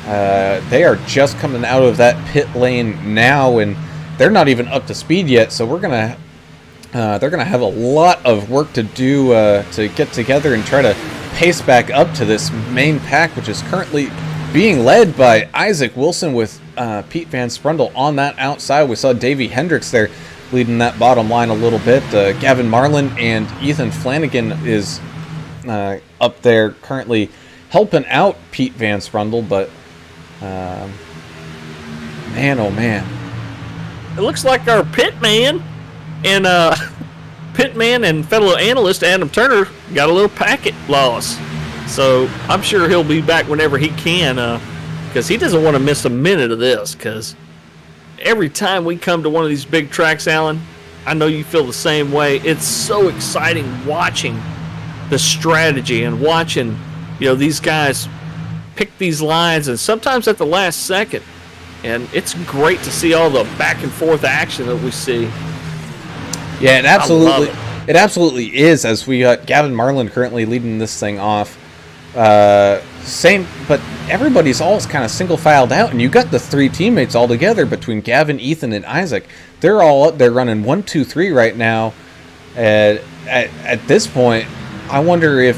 they are just coming out of that pit lane now, and they're not even up to speed yet. So they're gonna have a lot of work to do to get together and try to pace back up to this main pack, which is currently being led by Isaac Wilson with Pete Van Sprundle on that outside. We saw Davey Hendricks there leading that bottom line a little bit. Gavin Marlin and Ethan Flanagan is up there currently helping out Pete Van Sprundle, but man, oh man. It looks like our pitman and fellow analyst Adam Turner got a little packet loss. So I'm sure he'll be back whenever he can, because he doesn't want to miss a minute of this, because every time we come to one of these big tracks, Alan, I know you feel the same way. It's so exciting watching the strategy and watching, these guys pick these lines, and sometimes at the last second. And it's great to see all the back and forth action that we see. Yeah, it absolutely is. As we got Gavin Marlin currently leading this thing off. Same, but everybody's all kind of single filed out, and you got the three teammates all together between Gavin, Ethan, and Isaac. They're all up there running 1, 2, 3 right now. At this point, I wonder if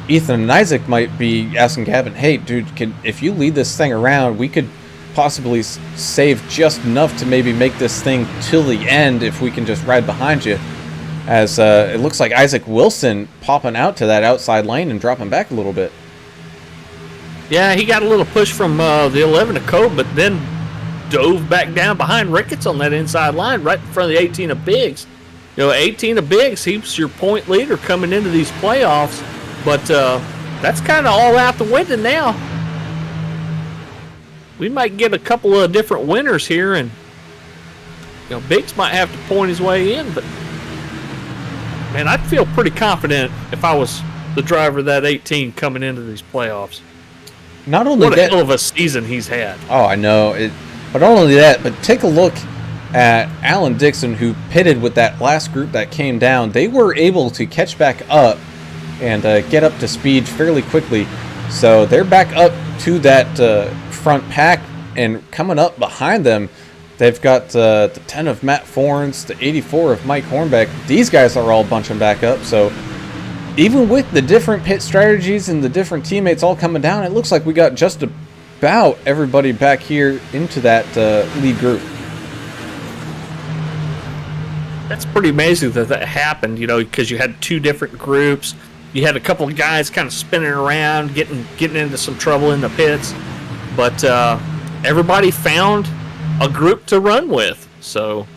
Ethan and Isaac might be asking Gavin, "Hey, dude, if you lead this thing around, we could possibly save just enough to maybe make this thing till the end if we can just ride behind you." As it looks like Isaac Wilson popping out to that outside lane and dropping back a little bit. Yeah, he got a little push from the 11 of Cove, but then dove back down behind Ricketts on that inside line right in front of the 18 of Biggs. 18 of Biggs, he's your point leader coming into these playoffs, but that's kind of all out the window now. We might get a couple of different winners here, and Biggs might have to point his way in, but man, I'd feel pretty confident if I was the driver of that 18 coming into these playoffs. Not only what a that, hell of a season he's had. Oh, I know it, but not only that, but take a look at Alan Dixon, who pitted with that last group that came down. They were able to catch back up and get up to speed fairly quickly, so they're back up to that front pack, and coming up behind them, they've got the 10 of Matt Forns, the 84 of Mike Hornbeck. These guys are all bunching back up, so even with the different pit strategies and the different teammates all coming down, it looks like we got just about everybody back here into that lead group. That's pretty amazing that happened, because you had two different groups. You had a couple of guys kind of spinning around, getting into some trouble in the pits. But everybody found a group to run with. So,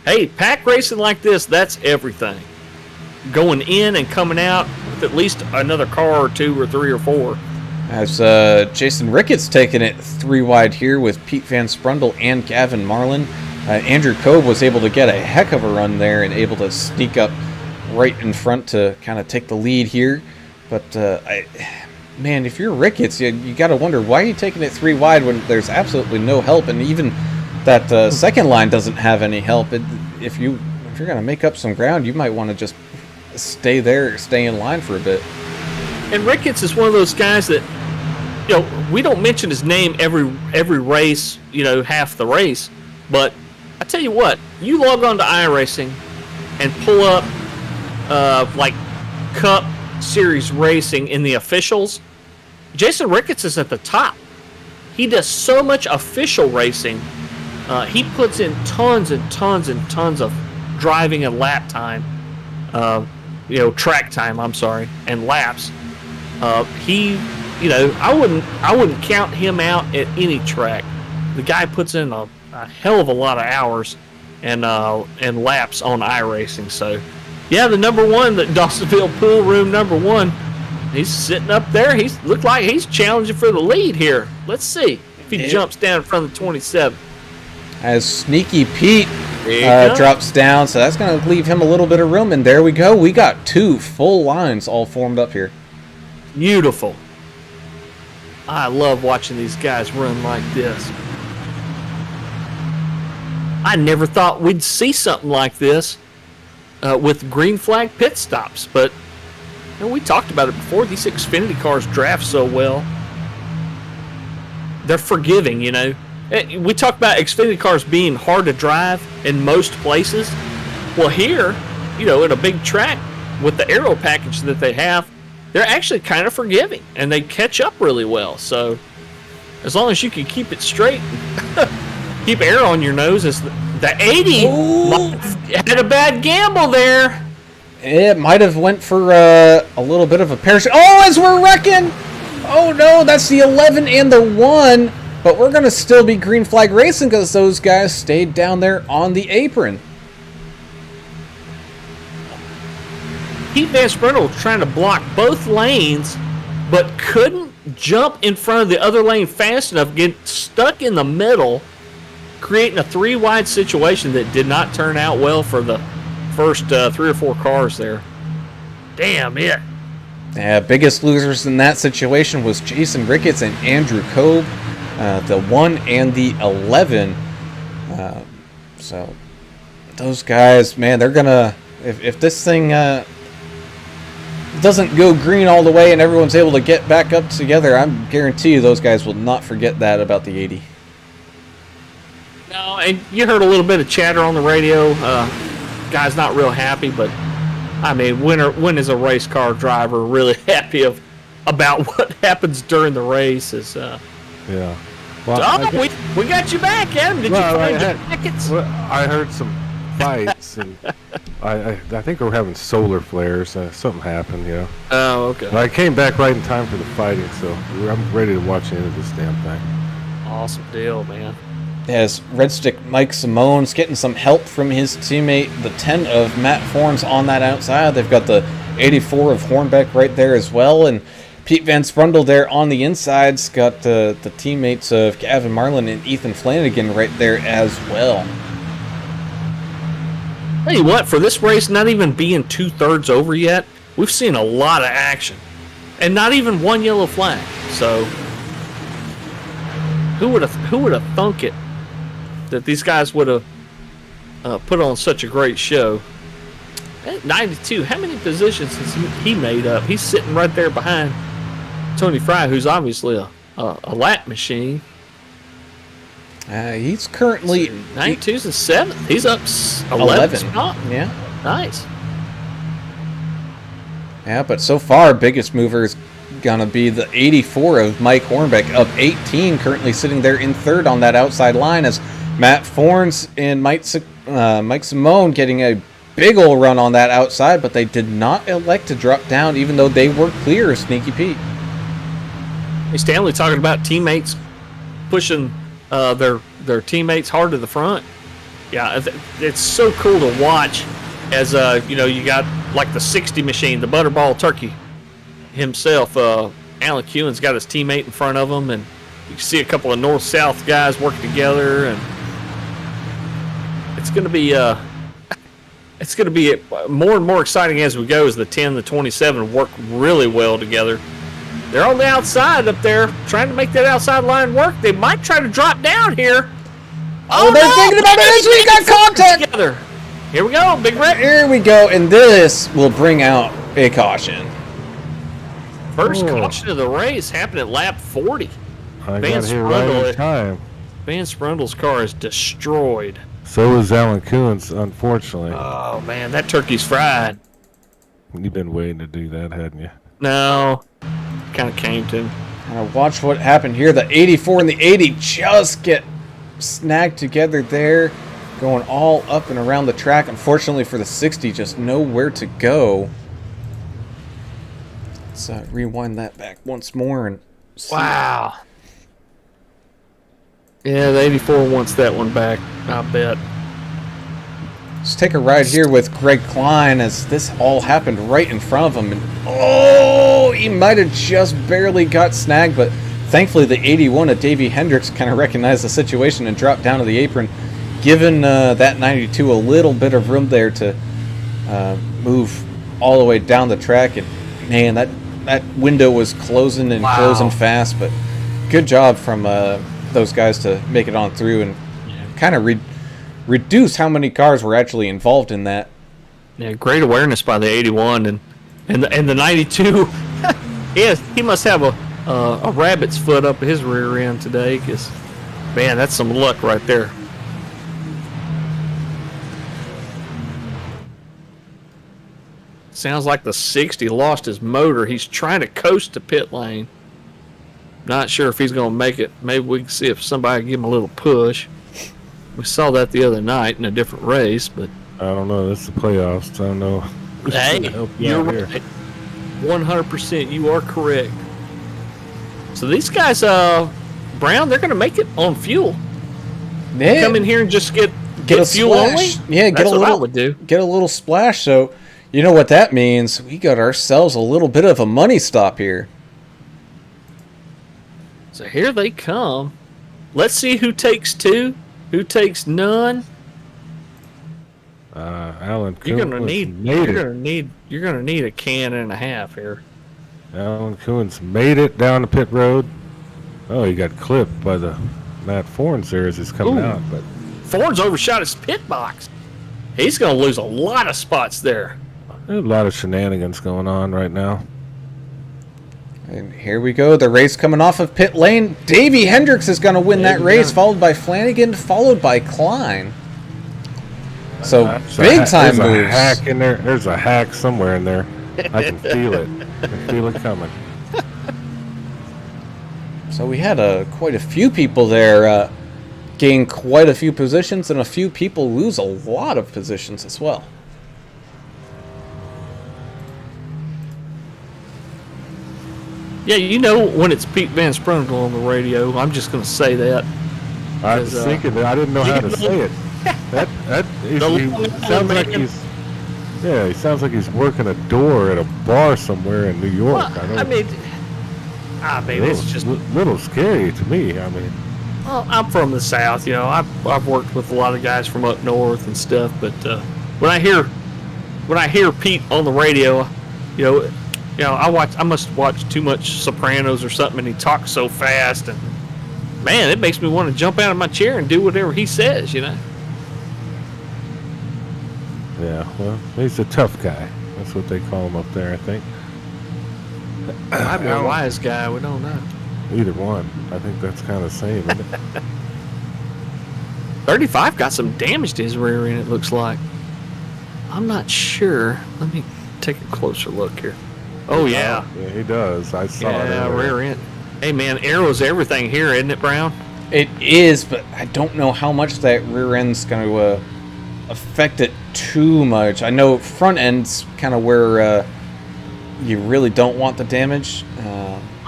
hey, pack racing like this, that's everything. Going in and coming out with at least another car or two or three or four. As Jason Ricketts taking it 3 wide here with Pete Van Sprundle and Gavin Marlin. Andrew Cove was able to get a heck of a run there and able to sneak up right in front to kind of take the lead here. But, man, if you're Ricketts, you got to wonder, why are you taking it 3 wide when there's absolutely no help? And even that second line doesn't have any help. If you're going to make up some ground, you might want to just stay in line for a bit. And Ricketts is one of those guys that, we don't mention his name every race, half the race. But I tell you what, you log on to iRacing and pull up like Cup Series racing in the officials. Jason Ricketts is at the top. He does so much official racing. He puts in tons and tons and tons of driving and lap time. Track time, and laps. I wouldn't count him out at any track. The guy puts in a hell of a lot of hours and laps on iRacing. So, yeah, the number one, the Dawsonville Pool Room number 1, he's sitting up there. He's looked like he's challenging for the lead here. Let's see if he jumps down in front of the 27. As Sneaky Pete drops down, so that's going to leave him a little bit of room. And there we go. We got 2 full lines all formed up here. Beautiful. I love watching these guys run like this. I never thought we'd see something like this with green flag pit stops, but we talked about it before. These Xfinity cars draft so well. They're forgiving, We talk about Xfinity cars being hard to drive in most places. Well, here, in a big track with the aero package that they have, they're actually kind of forgiving, and they catch up really well. So as long as you can keep it straight, keep air on your nose, as the 80 had a bad gamble there. It might have went for a little bit of a parachute. Oh, as we're wrecking! Oh no, that's the 11 and the 1. But we're going to still be green flag racing because those guys stayed down there on the apron. Pete Van Sprindle was trying to block both lanes, but couldn't jump in front of the other lane fast enough, get stuck in the middle, creating a 3-wide situation that did not turn out well for the first 3 or 4 cars there. Damn it. Yeah, biggest losers in that situation was Jason Ricketts and Andrew Coe, the 1 and the 11. So those guys, man, they're gonna, if this thing doesn't go green all the way and everyone's able to get back up together, I guarantee you those guys will not forget that about the 80. No, and you heard a little bit of chatter on the radio. Guy's not real happy, but I mean, when is a race car driver really happy about what happens during the race? Yeah. Well, we got you back, Adam. Did you find your tickets? Well, I heard some fights, and I think we're having solar flares. Something happened, Oh, okay. But I came back right in time for the fighting, so I'm ready to watch the end of this damn thing. Awesome deal, man. As Red Stick Mike Simone's getting some help from his teammate, the 10 of Matt Forns on that outside. They've got the 84 of Hornbeck right there as well, and Pete Van Sprundle there on the inside's got the teammates of Gavin Marlin and Ethan Flanagan right there as well. Tell you what, for this race not even being 2/3 over yet, we've seen a lot of action, and not even one yellow flag. So who would have thunk it that these guys would have put on such a great show? At 92, how many positions has he made up? He's sitting right there behind Tony Fry, who's obviously a lap machine. He's currently 92's and 7th. He's up 11 spot. Yeah. Nice. Yeah, but so far, biggest mover is going to be the 84 of Mike Hornbeck, up 18, currently sitting there in third on that outside line, as Matt Forns and Mike Simone getting a big ol' run on that outside, but they did not elect to drop down, even though they were clear of Sneaky Pete. Hey, Stanley talking about teammates pushing their teammates hard to the front. Yeah, it's so cool to watch as you got like the 60 machine, the Butterball Turkey himself. Alan Kewen's got his teammate in front of him, and you can see a couple of north-south guys work together, and it's going to be more and more exciting as we go, as the 10 and the 27 work really well together. They're on the outside up there, trying to make that outside line work. They might try to drop down here. Oh, they're thinking about it as we got contact. Together. Here we go, Big Rick. Here we go, and this will bring out a caution. First caution of the race happened at lap 40. I got here right in time. Van Sprundle's car is destroyed. So is Alan Coons, unfortunately. Oh, man, that turkey's fried. You've been waiting to do that, hadn't you? No, kind of came to him. Watch what happened here. The 84 and the 80 just get snagged together there, going all up and around the track. Unfortunately for the 60, just nowhere to go. Let's rewind that back once more and see. Wow. Yeah, the 84 wants that one back, I bet. Let's take a ride here with Greg Klein, as this all happened right in front of him. And oh, he might have just barely got snagged, but thankfully the 81 of Davey Hendricks kind of recognized the situation and dropped down to the apron, giving that 92 a little bit of room there to move all the way down the track. And man, that window was closing and closing fast, but good job from those guys to make it on through and kind of reduce how many cars were actually involved in that. Yeah, great awareness by the 81 and the 92. he must have a rabbit's foot up his rear end today, because man, that's some luck right there. Sounds like the 60 lost his motor. He's trying to coast to pit lane. Not sure if he's going to make it. Maybe we can see if somebody can give him a little push. We saw that the other night in a different race, but I don't know. This is the playoffs. I don't know. hey, you're right. 100%. You are correct. So these guys, Brown, they're going to make it on fuel. Yeah. Come in here and just get a fuel splash. only. Yeah, That's what I would do. Get a little splash. So, you know what that means? We got ourselves a little bit of a money stop here. So here they come. Let's see who takes 2, who takes none. Alan You're Coons gonna need a can and a half here. Alan Coons made it down the pit road. Oh, he got clipped by the Matt Forns there as he's coming out. But Ford's overshot his pit box. He's going to lose a lot of spots there. there's a lot of shenanigans going on right now. And here we go. The race coming off of pit lane. Davey Hendricks is going to win that race, followed by Flanagan, followed by Klein. So big time There's a moves. hack in there. There's a hack somewhere in there. I can feel it. I can feel it coming. So we had quite a few people there gain quite a few positions, and a few people lose a lot of positions as well. Yeah, you know when it's Pete Van Sprundle on the radio. I'm just going to say that. I was thinking that. I didn't know how to say it. He sounds like he's. Yeah, he sounds like he's working a door at a bar somewhere in New York. Well, I mean, it's just a little scary to me. I mean, well, I'm from the South, you know. I've worked with a lot of guys from up north and stuff, but when I hear Pete on the radio, you know, I must watch too much Sopranos or something, and he talks so fast, and man, it makes me want to jump out of my chair and do whatever he says, you know. yeah. Well, he's a tough guy. That's what they call him up there, I think. Might be a wise guy. We don't know. Either one. I think that's kind of the same, isn't it? 35 got some damage to his rear end, it looks like. I'm not sure. Let me take a closer look here. Oh, yeah. Yeah, he does. I saw it. Yeah, earlier. rear end. Hey, man, arrows everything here, isn't it, Brown? It is, but I don't know how much that rear end's going to affect it too much. I know front end's kind of where you really don't want the damage.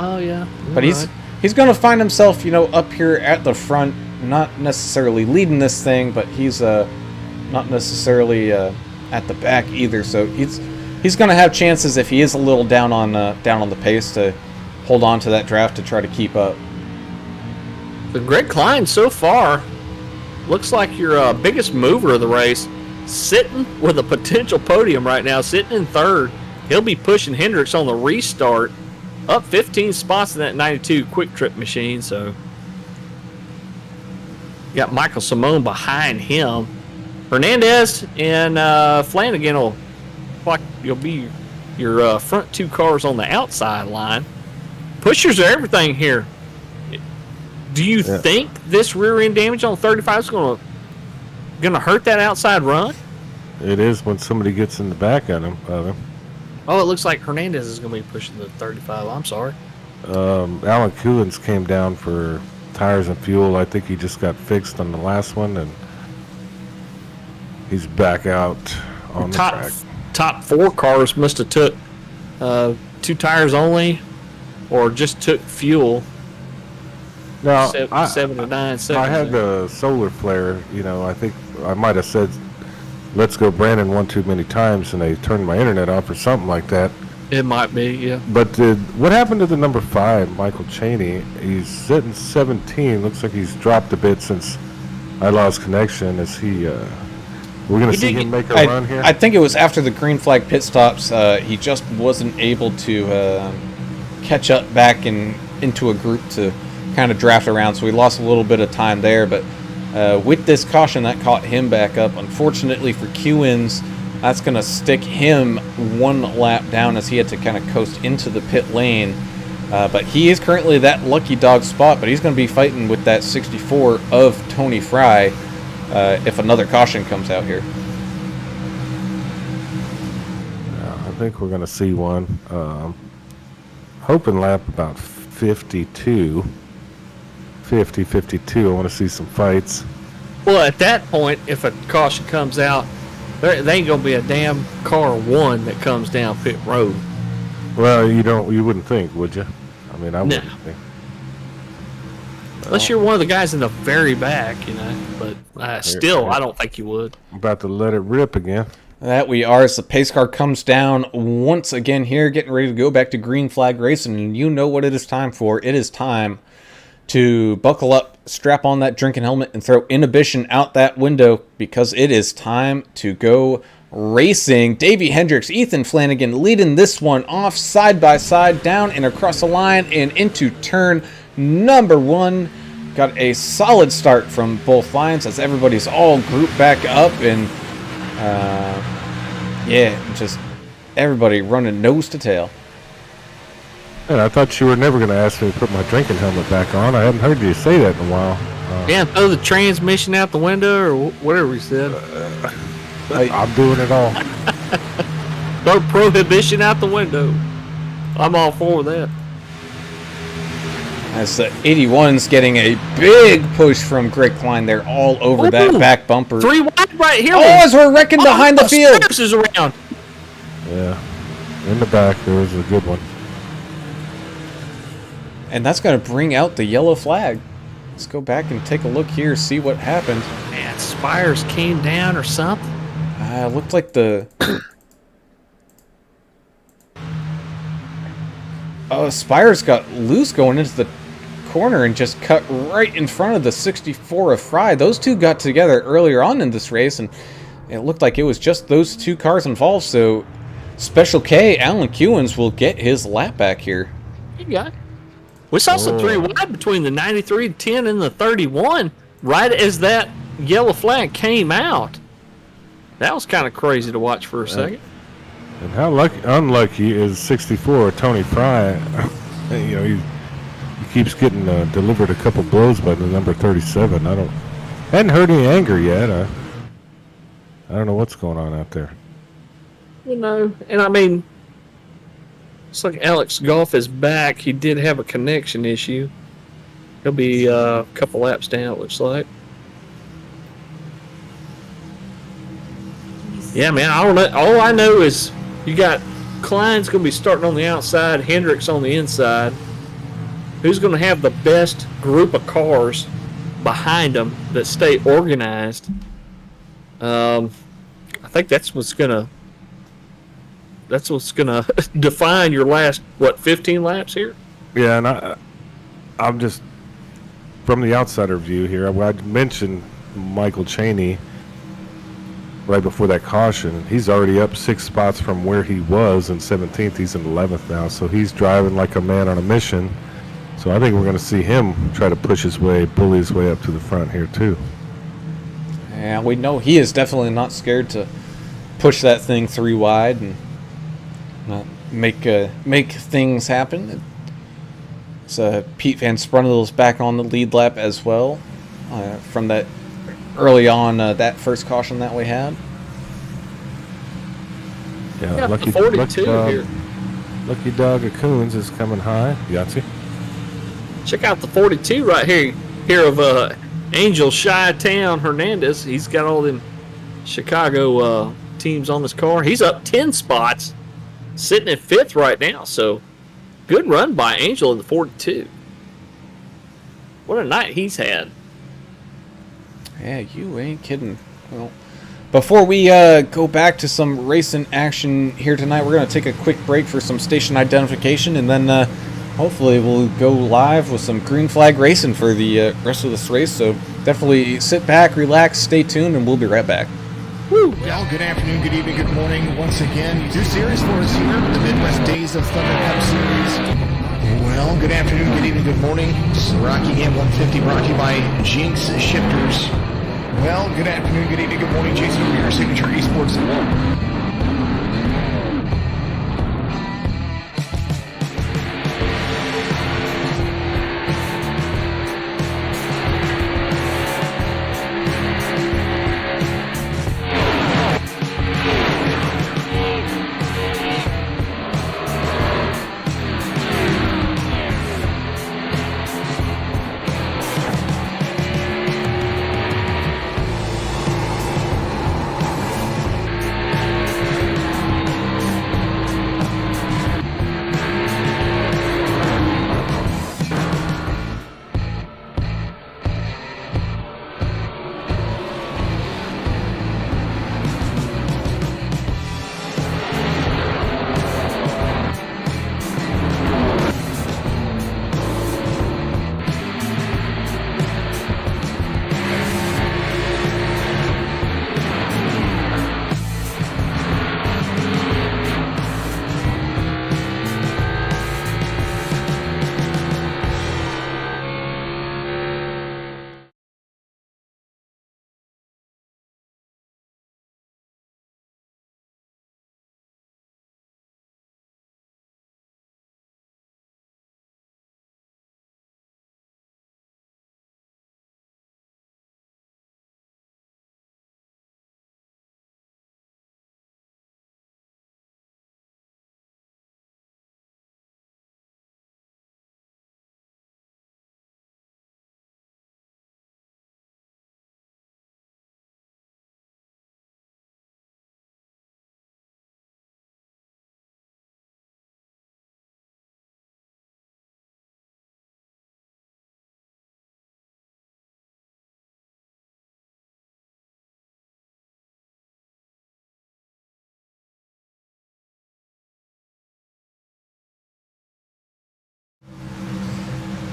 Oh, yeah. But he's going to find himself, you know, up here at the front, not necessarily leading this thing, but he's not necessarily at the back either. So he's going to have chances if he is a little down on the pace to hold on to that draft to try to keep up. The Greg Klein so far looks like your biggest mover of the race, sitting with a potential podium right now, sitting in third. He'll be pushing Hendricks on the restart, up 15 spots in that 92 quick trip machine. So you got Michael Simone behind him. Hernandez and Flanagan you'll be your front 2 cars on the outside line. Pushers are everything here. Do you think this rear end damage on 35 is going to hurt that outside run? It is when somebody gets in the back of him. Oh, it looks like Hernandez is going to be pushing the 35. I'm sorry. Alan Coolins came down for tires and fuel. I think he just got fixed on the last one, and he's back out on the track. Top 4 cars must have took 2 tires only, or just took fuel. Now, 7 to 9 seconds. I had the solar flare. You know, I think I might have said, "Let's go, Brandon," one too many times, and they turned my internet off or something like that. It might be, yeah. But what happened to the number 5, Michael Chaney? He's sitting 17. Looks like he's dropped a bit since I lost connection. Is he? We're going to see him make a run here? I think it was after the green flag pit stops. He just wasn't able to catch up back into a group to kind of draft around, so we lost a little bit of time there. But with this caution, that caught him back up. Unfortunately for Q-Ins, that's going to stick him 1 lap down as he had to kind of coast into the pit lane. But he is currently that lucky dog spot, but he's going to be fighting with that 64 of Tony Fry if another caution comes out here. think we're going to see one. Hoping lap about 52. 50, 52. I want to see some fights. Well, at that point, if a caution comes out, there ain't gonna be a damn car one that comes down pit road. Well, you wouldn't think, would you? I mean, I wouldn't think. Unless you're one of the guys in the very back, But still, I don't think you would. I'm about to let it rip again. That we are, as the pace car comes down once again here, getting ready to go back to green flag racing, and you know what it is time for. It is time to buckle up, strap on that drinking helmet, and throw inhibition out that window, because it is time to go racing. Davey Hendricks, Ethan Flanagan leading this one off side by side, down and across the line and into turn number 1. Got a solid start from both lines as everybody's all grouped back up, and just everybody running nose to tail. And I thought you were never going to ask me to put my drinking helmet back on. I hadn't heard you say that in a while. Throw the transmission out the window or whatever he said. I'm doing it all. Throw prohibition out the window. I'm all for that. As the 81's getting a big push from Greg Klein there, all over that back bumper. 3 wide right here. Oh, as we're wrecking behind the field. Is around. Yeah. In the back, there was a good one. And that's going to bring out the yellow flag. Let's go back and take a look here, see what happened. Man, Spires came down or something. Looked like the... Spires got loose going into the corner and just cut right in front of the 64 of Fry. Those two got together earlier on in this race, and it looked like it was just those two cars involved. So Special K, Alan Kewins, will get his lap back here. You got it. We saw some 3 wide between the 93, 10, and the 31 right as that yellow flag came out. That was kind of crazy to watch for a second. And how unlucky is 64 Tony Fry? He keeps getting delivered a couple blows by the number 37. Hadn't heard any anger yet. I don't know what's going on out there. And I mean, it's like Alex Goff is back. He did have a connection issue. He'll be a couple laps down, it looks like. Yeah, man, I don't know. All I know is you got Klein's going to be starting on the outside, Hendricks on the inside. Who's going to have the best group of cars behind them that stay organized? I think that's what's going to define your last 15 laps here. Yeah, and I'm just from the outsider view here. I mentioned Michael Chaney right before that caution. He's already up 6 spots from where he was in 17th. He's in 11th now, so he's driving like a man on a mission. So I think we're going to see him try to bully his way up to the front here too. Yeah, we know he is definitely not scared to push that thing 3 wide and make things happen. So Pete Van Sprundel's back on the lead lap as well from that early on that first caution that we had. Yeah, lucky 42 here. Lucky Dog of Coons is coming high. Yahtzee. Check out the 42 right here of Angel Chi-Town Hernandez. He's got all them Chicago teams on his car. He's up 10 spots, sitting at 5th right now. So good run by Angel in the 42. What a night he's had. Yeah, you ain't kidding. Well, before we go back to some racing action here tonight, we're going to take a quick break for some station identification, and then hopefully we'll go live with some green flag racing for the rest of this race. So definitely sit back, relax, stay tuned, and we'll be right back. Woo. Well, good afternoon, good evening, good morning. Once again, 2 series for us here, the Midwest Days of Thunder Cup Series. Well, good afternoon, good evening, good morning. This is Rocky M150 brought to you by Jinx Shifters. Well, good afternoon, good evening, good morning. Jason over here, Signature Esports at 1.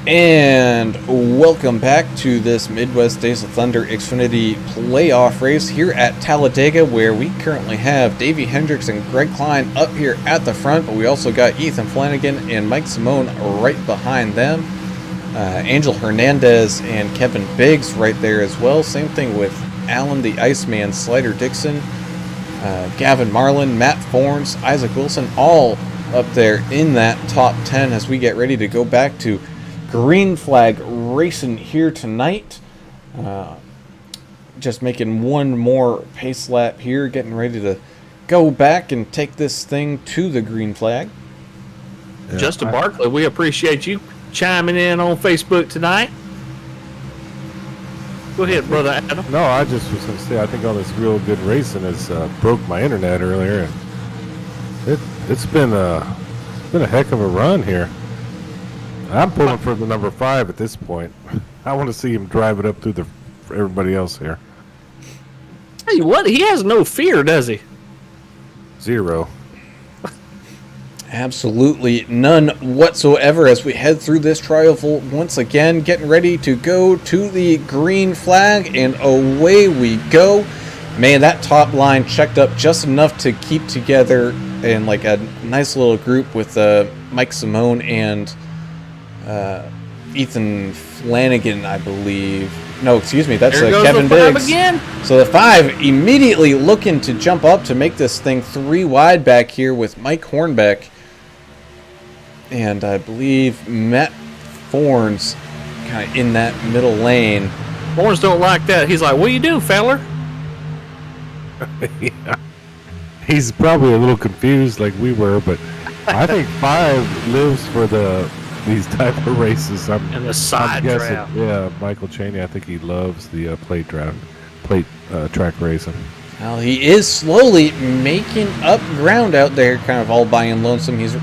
And welcome back to this Midwest Days of Thunder Xfinity playoff race here at Talladega, where we currently have Davey Hendricks and Greg Klein up here at the front, but we also got Ethan Flanagan and Mike Simone right behind them. Angel Hernandez and Kevin Biggs right there as well. Same thing with Alan the Iceman, Slider Dixon, Gavin Marlin, Matt Forns, Isaac Wilson, all up there in that top 10 as we get ready to go back to green flag racing here tonight. Just making one more pace lap here, getting ready to go back and take this thing to the green flag. Yeah, Justin Barkley, we appreciate you chiming in on Facebook tonight. Go ahead, Brother Adam. No, I just was going to say, I think all this real good racing has broke my internet earlier, and it's been a heck of a run here. I'm pulling for the number 5 at this point. I want to see him drive it up through for everybody else here. Hey, what? He has no fear, does he? 0. Absolutely none whatsoever as we head through this trial once again, getting ready to go to the green flag, and away we go. Man, that top line checked up just enough to keep together in like a nice little group with Mike Simone and Ethan Flanagan, I believe. No, excuse me, that's Kevin Biggs. Again. So the 5 immediately looking to jump up to make this thing 3 wide back here with Mike Hornbeck. And I believe Matt Forns kind of in that middle lane. Forns don't like that. He's like, what you do, feller? Yeah. He's probably a little confused like we were, but I think 5 lives for these type of races. And the side draft. Yeah, Michael Chaney, I think he loves the plate track racing. Well, he is slowly making up ground out there, kind of all by and lonesome. He's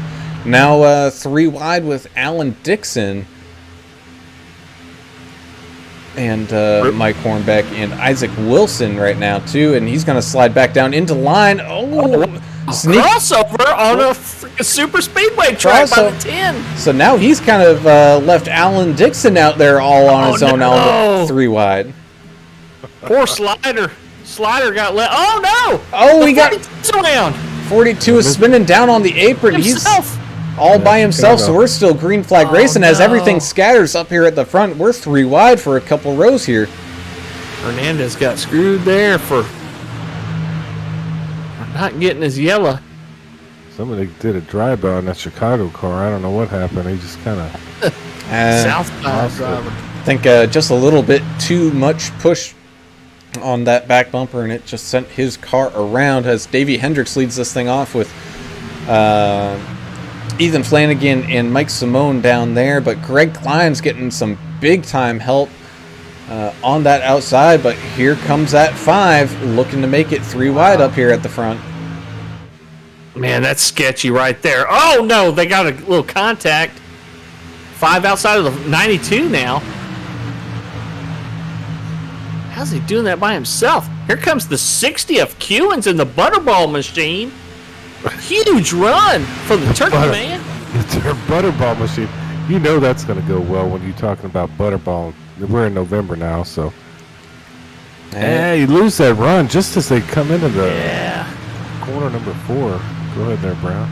now 3 wide with Alan Dixon and Mike Hornbeck and Isaac Wilson right now too, and he's going to slide back down into line. Crossover on a super speedway track by the 10. So now he's kind of left Alan Dixon out there all on his own, out 3 wide. Poor Slider. Slider got let. Oh no! Oh, we got around. 42 is spinning down on the apron. Himself. He's all by himself, so we're still green flag racing as everything scatters up here at the front. We're 3 wide for a couple rows here. Hernandez got screwed there for not getting his yellow. Somebody did a drive-by on that Chicago car. I don't know what happened. He just kind of... Southbound driver. I think just a little bit too much push on that back bumper, and it just sent his car around as Davey Hendricks leads this thing off with Ethan Flanagan and Mike Simone down there, but Greg Klein's getting some big-time help on that outside, but here comes that 5 looking to make it 3 wide up here at the front. Man, that's sketchy right there. Oh no, they got a little contact. 5 outside of the 92 now. How's he doing that by himself? Here comes the 60 of Kewins in the Butterball machine. Huge run for the Turkey Man. It's her Butterball machine. You know that's going to go well when you're talking about Butterball. We're in November now, so. Hey, you lose that run just as they come into the corner number 4. Go ahead there, Brown.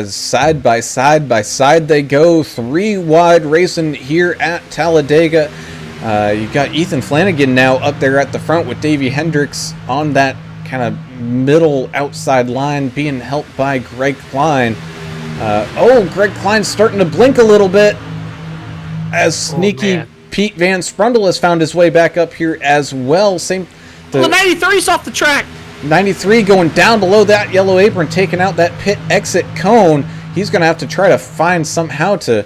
Side by side they go. 3 wide racing here at Talladega. You got Ethan Flanagan now up there at the front with Davey Hendricks on that kind of middle outside line, being helped by Greg Klein. Greg Klein's starting to blink a little bit as sneaky Pete Van Sprundle has found his way back up here as well. The 93's off the track. 93 going down below that yellow apron, taking out that pit exit cone. He's going to have to try to find somehow to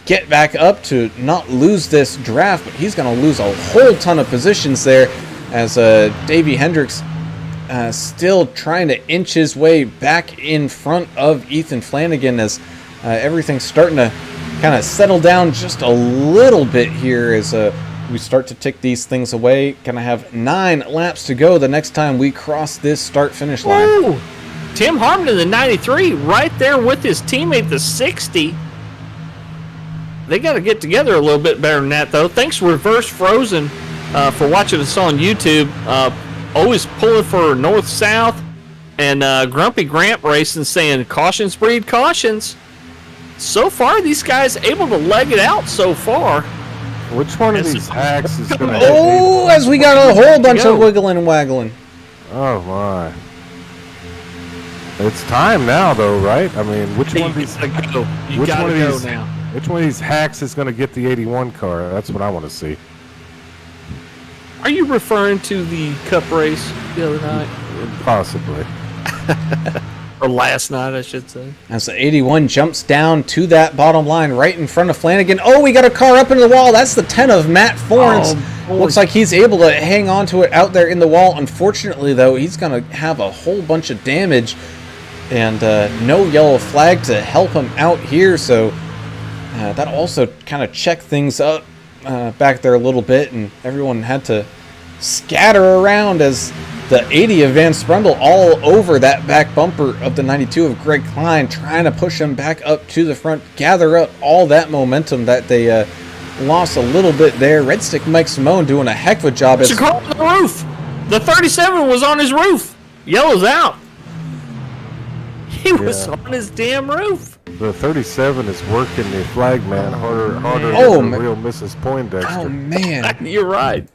get back up to not lose this draft, but he's going to lose a whole ton of positions there as Davey Hendricks still trying to inch his way back in front of Ethan Flanagan as everything's starting to kind of settle down just a little bit here as we start to tick these things away. Gonna have 9 laps to go the next time we cross this start-finish line. Ooh. Tim Harmon in the 93 right there with his teammate, the 60. They got to get together a little bit better than that, though. Thanks, Reverse Frozen, for watching us on YouTube. Always pulling for north-south. And Grumpy Gramp Racing saying, cautions breed cautions. So far, these guys able to leg it out so far. Which one of these hacks is going to... Oh, as we got a whole bunch of wiggling and waggling. Oh, my. It's time now, though, right? I mean, which one of these... Which one of these hacks is going to get the 81 car? That's what I want to see. Are you referring to the Cup race the other night? Possibly. Or last night, I should say. As the 81 jumps down to that bottom line right in front of Flanagan. Oh, we got a car up into the wall. That's the 10 of Matt Forens. Looks like he's able to hang on to it out there in the wall. Unfortunately, though, he's going to have a whole bunch of damage. And no yellow flag to help him out here. So that also kind of checked things up back there a little bit. And everyone had to scatter around as the 80 of Van Sprundle all over that back bumper of the 92 of Greg Klein, trying to push him back up to the front, gather up all that momentum that they lost a little bit there. Red Stick Mike Simone doing a heck of a job. It's a car on the roof. The 37 was on his roof. Yellow's out. He was on his damn roof. The 37 is working the flag man harder than the real Mrs. Poindexter. Oh, man. You're right.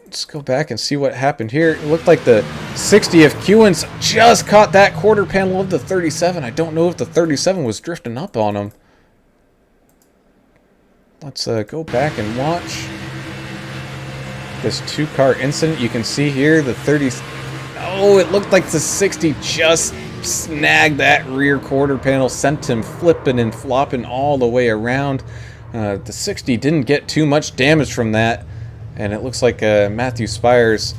Let's go back and see what happened here. It looked like the 60 of Kewins just caught that quarter panel of the 37. I don't know if the 37 was drifting up on him. Let's go back and watch this two-car incident. You can see here the 30... Oh, it looked like the 60 just snagged that rear quarter panel, sent him flipping and flopping all the way around. The 60 didn't get too much damage from that. And it looks like Matthew Spires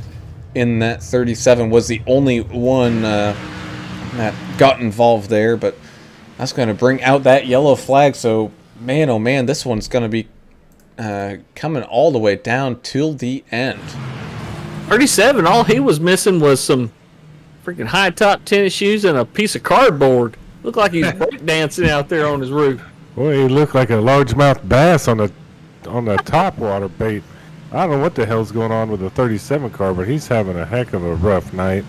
in that 37 was the only one that got involved there. But that's going to bring out that yellow flag. So, man, oh, man, this one's going to be coming all the way down till the end. 37, all he was missing was some freaking high-top tennis shoes and a piece of cardboard. Looked like he was breakdancing out there on his roof. Boy, he looked like a largemouth bass on the top water bait. I don't know what the hell's going on with the 37 car, but he's having a heck of a rough night.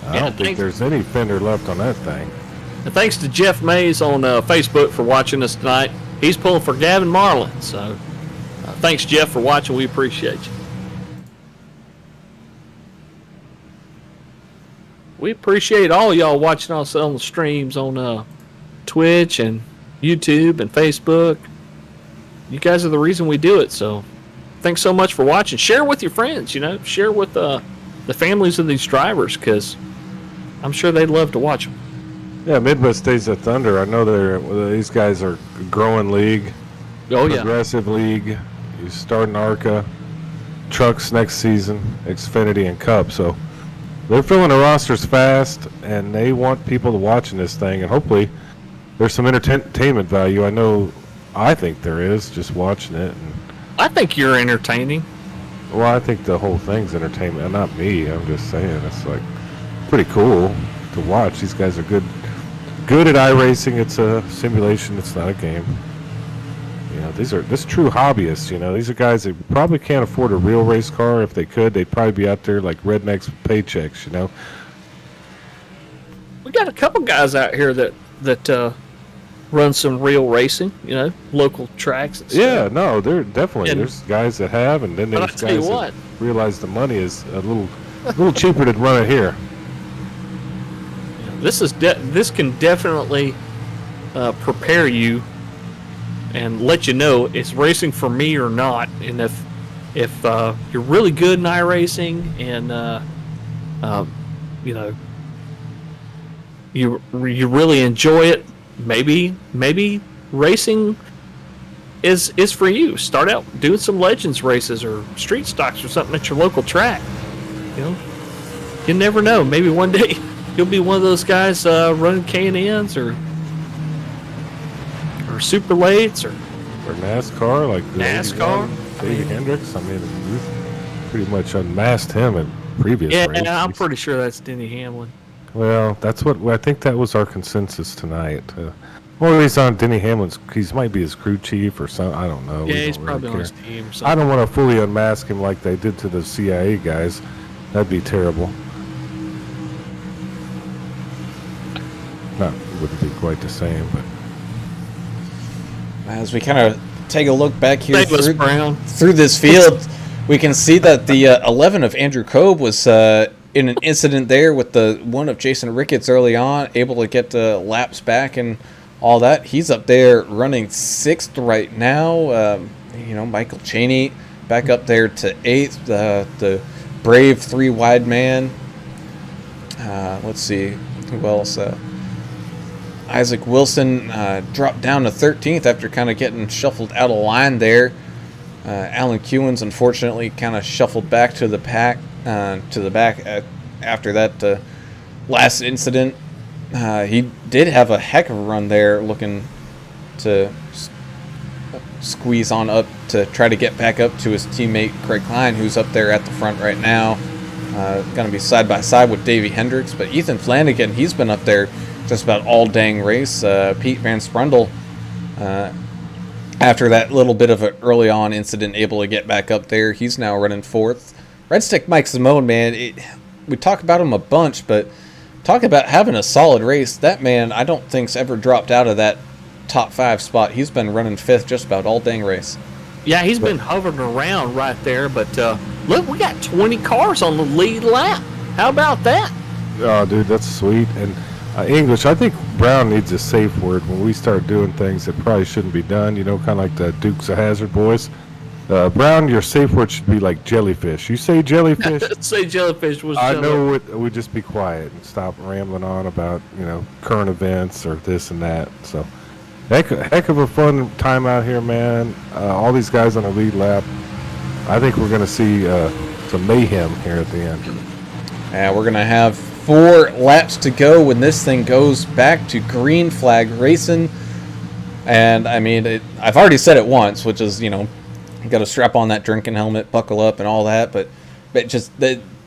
I don't think there's any fender left on that thing. And thanks to Jeff Mays on Facebook for watching us tonight. He's pulling for Gavin Marlin. So thanks, Jeff, for watching. We appreciate you. We appreciate all y'all watching us on the streams on Twitch and YouTube and Facebook. You guys are the reason we do it, so thanks so much for watching. Share with your friends, share with the families of these drivers, because I'm sure they'd love to watch them. Yeah, Midwest Days of Thunder. I know these guys are a growing league. Oh, yeah. Progressive league. You start in ARCA, trucks next season, Xfinity and Cup. So they're filling the rosters fast, and they want people to watch in this thing. And hopefully there's some entertainment value. I think there is, just watching it. And I think you're entertaining. well, I think the whole thing's entertainment. Not me. I'm just saying it's like pretty cool to watch. These guys are good at iRacing. It's a simulation. It's not a game. This true hobbyists. These are guys that probably can't afford a real race car. If they could, they'd probably be out there like rednecks with paychecks. We got a couple guys out here that run some real racing, local tracks and stuff. Yeah, no, they're definitely there's guys that have, and then there's guys that realize the money is a little cheaper to run it here. This can definitely prepare you and let you know it's racing for me or not. And if you're really good in iRacing and you really enjoy it, maybe racing is for you. Start out doing some Legends races or street stocks or something at your local track. You never know. Maybe one day you'll be one of those guys running K&Ns or super lates or NASCAR, like NASCAR. David Hendricks. I mean, you pretty much unmasked him in previous races. Yeah, I'm pretty sure that's Denny Hamlin. Well, that's what I think. That was our consensus tonight. Well, he's on Denny Hamlin's. He might be his crew chief or something. I don't know. Yeah, We he's don't probably on really his care. team. So. I don't want to fully unmask him like they did to the CIA guys. That'd be terrible. Not wouldn't be quite the same, but As we kind of take a look back here Douglas through, Brown. through this field, we can see that the 11 of Andrew Kobe was in an incident there with the one of Jason Ricketts early on, able to get laps back and all that. He's up there running 6th right now. Michael Chaney back up there to 8th. The brave 3 wide man. Let's see who else. Isaac Wilson dropped down to 13th after kind of getting shuffled out of line there. Alan Kewins unfortunately kind of shuffled back to the back after that last incident. He did have a heck of a run there, looking to squeeze on up to try to get back up to his teammate Craig Klein, who's up there at the front right now. Going to be side by side with Davey Hendricks, but Ethan Flanagan, he's been up there just about all dang race. Pete Van Sprundle, after that little bit of an early on incident, able to get back up there. He's now running 4th. Red Stick Mike Simone, man, we talk about him a bunch, but talk about having a solid race. That man, I don't think's ever dropped out of that top 5 spot. He's been running 5th just about all dang race. Yeah, he's been hovering around right there, but look, we got 20 cars on the lead lap. How about that? oh, dude, that's sweet. And English, I think Brown needs a safe word when we start doing things that probably shouldn't be done. You know, kind of like the Dukes of Hazzard boys. Brown, your safe word should be like jellyfish. You say jellyfish, Say jellyfish was. I know it would just be quiet and stop rambling on about current events or this and that. So, heck of a fun time out here, man. All these guys on the lead lap. I think we're going to see some mayhem here at the end. And we're going to have 4 laps to go when this thing goes back to green flag racing. And I mean, I've already said it once, which is, you got to strap on that drinking helmet, buckle up, and all that. But just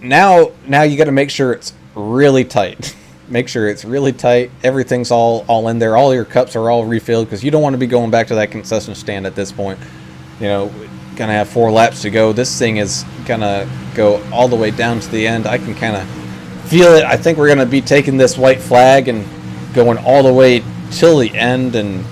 now you got to make sure it's really tight. Make sure it's really tight. Everything's all in there. All your cups are all refilled, because you don't want to be going back to that concession stand at this point. Gonna have 4 laps to go. This thing is gonna go all the way down to the end. I can kind of feel it. I think we're gonna be taking this white flag and going all the way till the end, and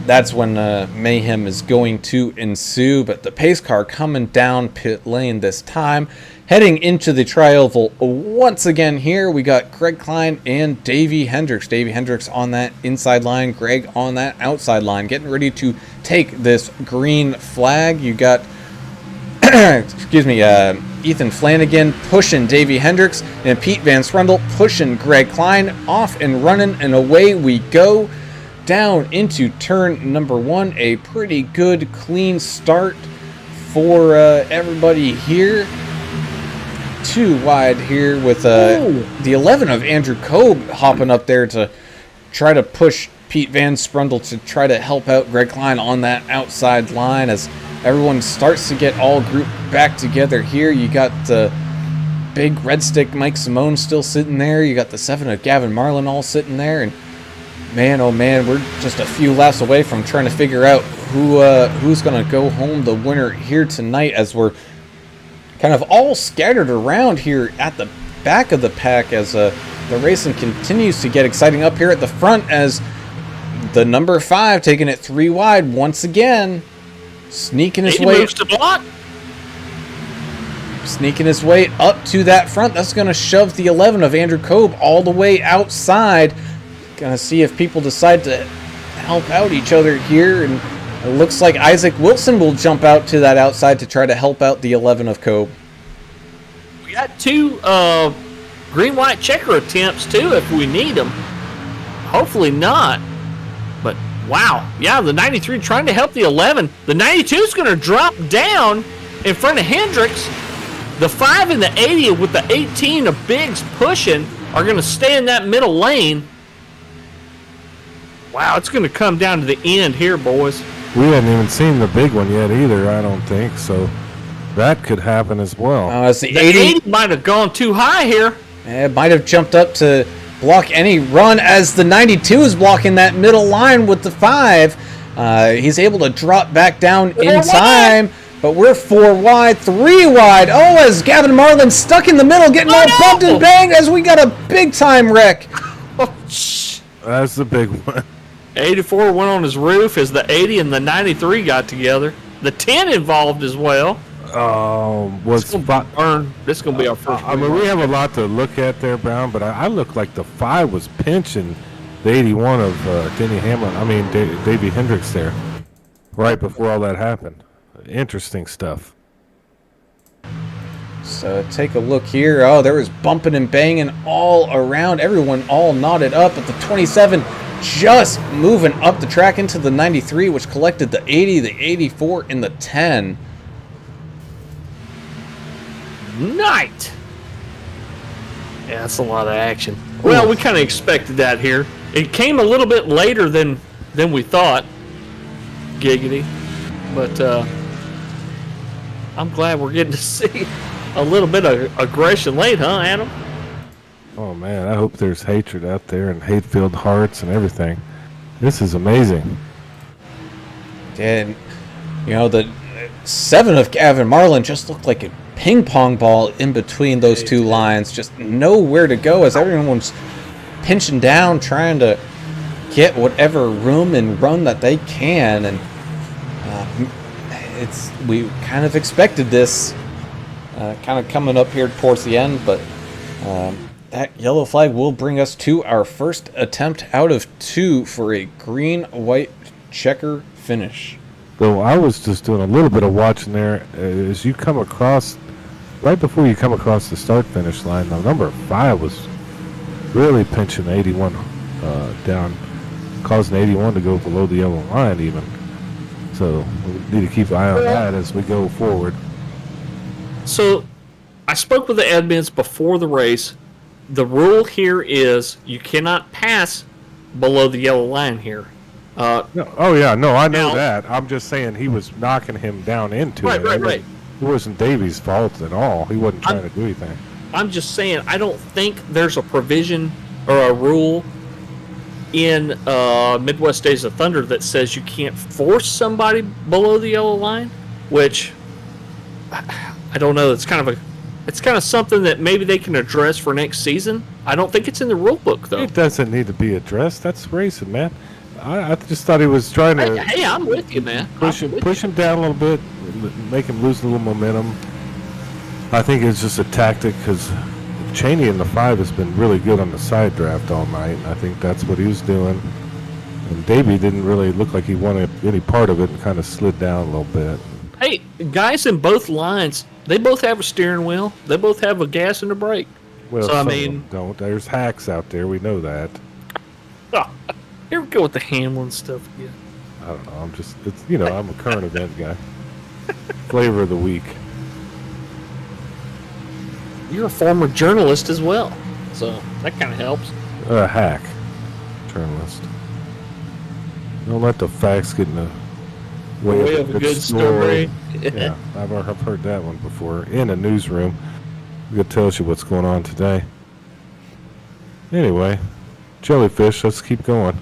that's when mayhem is going to ensue. But the pace car coming down pit lane this time, heading into the tri-oval once again here. We got Greg Klein and Davey Hendricks. Davey Hendricks on that inside line, Greg on that outside line, getting ready to take this green flag. You got, Ethan Flanagan pushing Davey Hendricks, and Pete Van Sprundle pushing Greg Klein. Off and running, and away we go down into turn number 1. A pretty good, clean start for everybody here. 2 wide here with the 11 of Andrew Kobe hopping up there to try to push Pete Van Sprundle to try to help out Greg Klein on that outside line as everyone starts to get all grouped back together here. You got the big Red Stick Mike Simone still sitting there. You got the 7 of Gavin Marlin all sitting there. And man, oh man, we're just a few laps away from trying to figure out who's going to go home the winner here tonight, as we're kind of all scattered around here at the back of the pack as the racing continues to get exciting. Up here at the front as the number 5 taking it 3 wide once again, sneaking his way up to that front. That's going to shove the 11 of Andrew Kobe all the way outside. Going to see if people decide to help out each other here, and it looks like Isaac Wilson will jump out to that outside to try to help out the 11 of Kobe. We got 2 green-white checker attempts, too, if we need them. Hopefully not. But, wow. Yeah, the 93 trying to help the 11. The 92 is going to drop down in front of Hendricks. The 5 and the 80 with the 18 of Biggs pushing are going to stay in that middle lane. Wow, it's going to come down to the end here, boys. We hadn't even seen the big one yet either, I don't think, so that could happen as well. As the The 80 might have gone too high here. It might have jumped up to block any run as the 92 is blocking that middle line with the 5. He's able to drop back down in time, but we're 4 wide, 3 wide. Oh, as Gavin Marlin stuck in the middle, getting all bumped and banged as we got a big time wreck. That's the big one. 84 went on his roof as the 80 and the 93 got together. The 10 involved as well. Was This is going to be our first. I mean, we have a lot to look at there, Brown, but I look like the 5 was pinching the 81 of Davey Hendricks there right before all that happened. Interesting stuff. So take a look here. Oh, there was bumping and banging all around. Everyone all knotted up at the 27, just moving up the track into the 93, which collected the 80, the 84, and the 10. Night. Yeah, that's a lot of action. Well, we kind of expected that here. It came a little bit later than we thought. Giggity. But I'm glad we're getting to see a little bit of aggression late, huh, Adam? Oh, man, I hope there's hatred out there and hate-filled hearts and everything. This is amazing. And, you know, the 7 of Gavin Marlin just looked like a ping pong ball in between those two lines. Just nowhere to go as everyone's pinching down, trying to get whatever room and run that they can. And we kind of expected this kind of coming up here towards the end, but that yellow flag will bring us to our first attempt out of 2 for a green-white checker finish. So I was just doing a little bit of watching there as you come across, right before you come across the start-finish line, the number 5 was really pinching 81 down, causing 81 to go below the yellow line even. So we need to keep an eye on that as we go forward. So I spoke with the admins before the race. The rule here is you cannot pass below the yellow line here. I know now, that. I'm just saying he was knocking him down into it. Right. It wasn't Davey's fault at all. He wasn't trying to do anything. I'm just saying I don't think there's a provision or a rule in Midwest Days of Thunder that says you can't force somebody below the yellow line, which I don't know. It's kind of something that maybe they can address for next season. I don't think it's in the rule book though. It doesn't need to be addressed. That's racing, man. I just thought he was trying to. Hey, I'm with you, man. Push him down a little bit, make him lose a little momentum. I think it's just a tactic because Cheney in the 5 has been really good on the side draft all night. And I think that's what he was doing. And Davey didn't really look like he wanted any part of it and kind of slid down a little bit. Hey, guys in both lines, they both have a steering wheel. They both have a gas and a brake. Well, so, some of them don't. There's hacks out there. We know that. Oh, here we go with the Hamlin stuff again. I don't know. I'm a current event guy. Flavor of the week. You're a former journalist as well, so that kind of helps. A hack journalist. Don't let the facts get in the way of a good story. Yeah, I've heard that one before. In a newsroom, it tells you what's going on today. Anyway, jellyfish, let's keep going.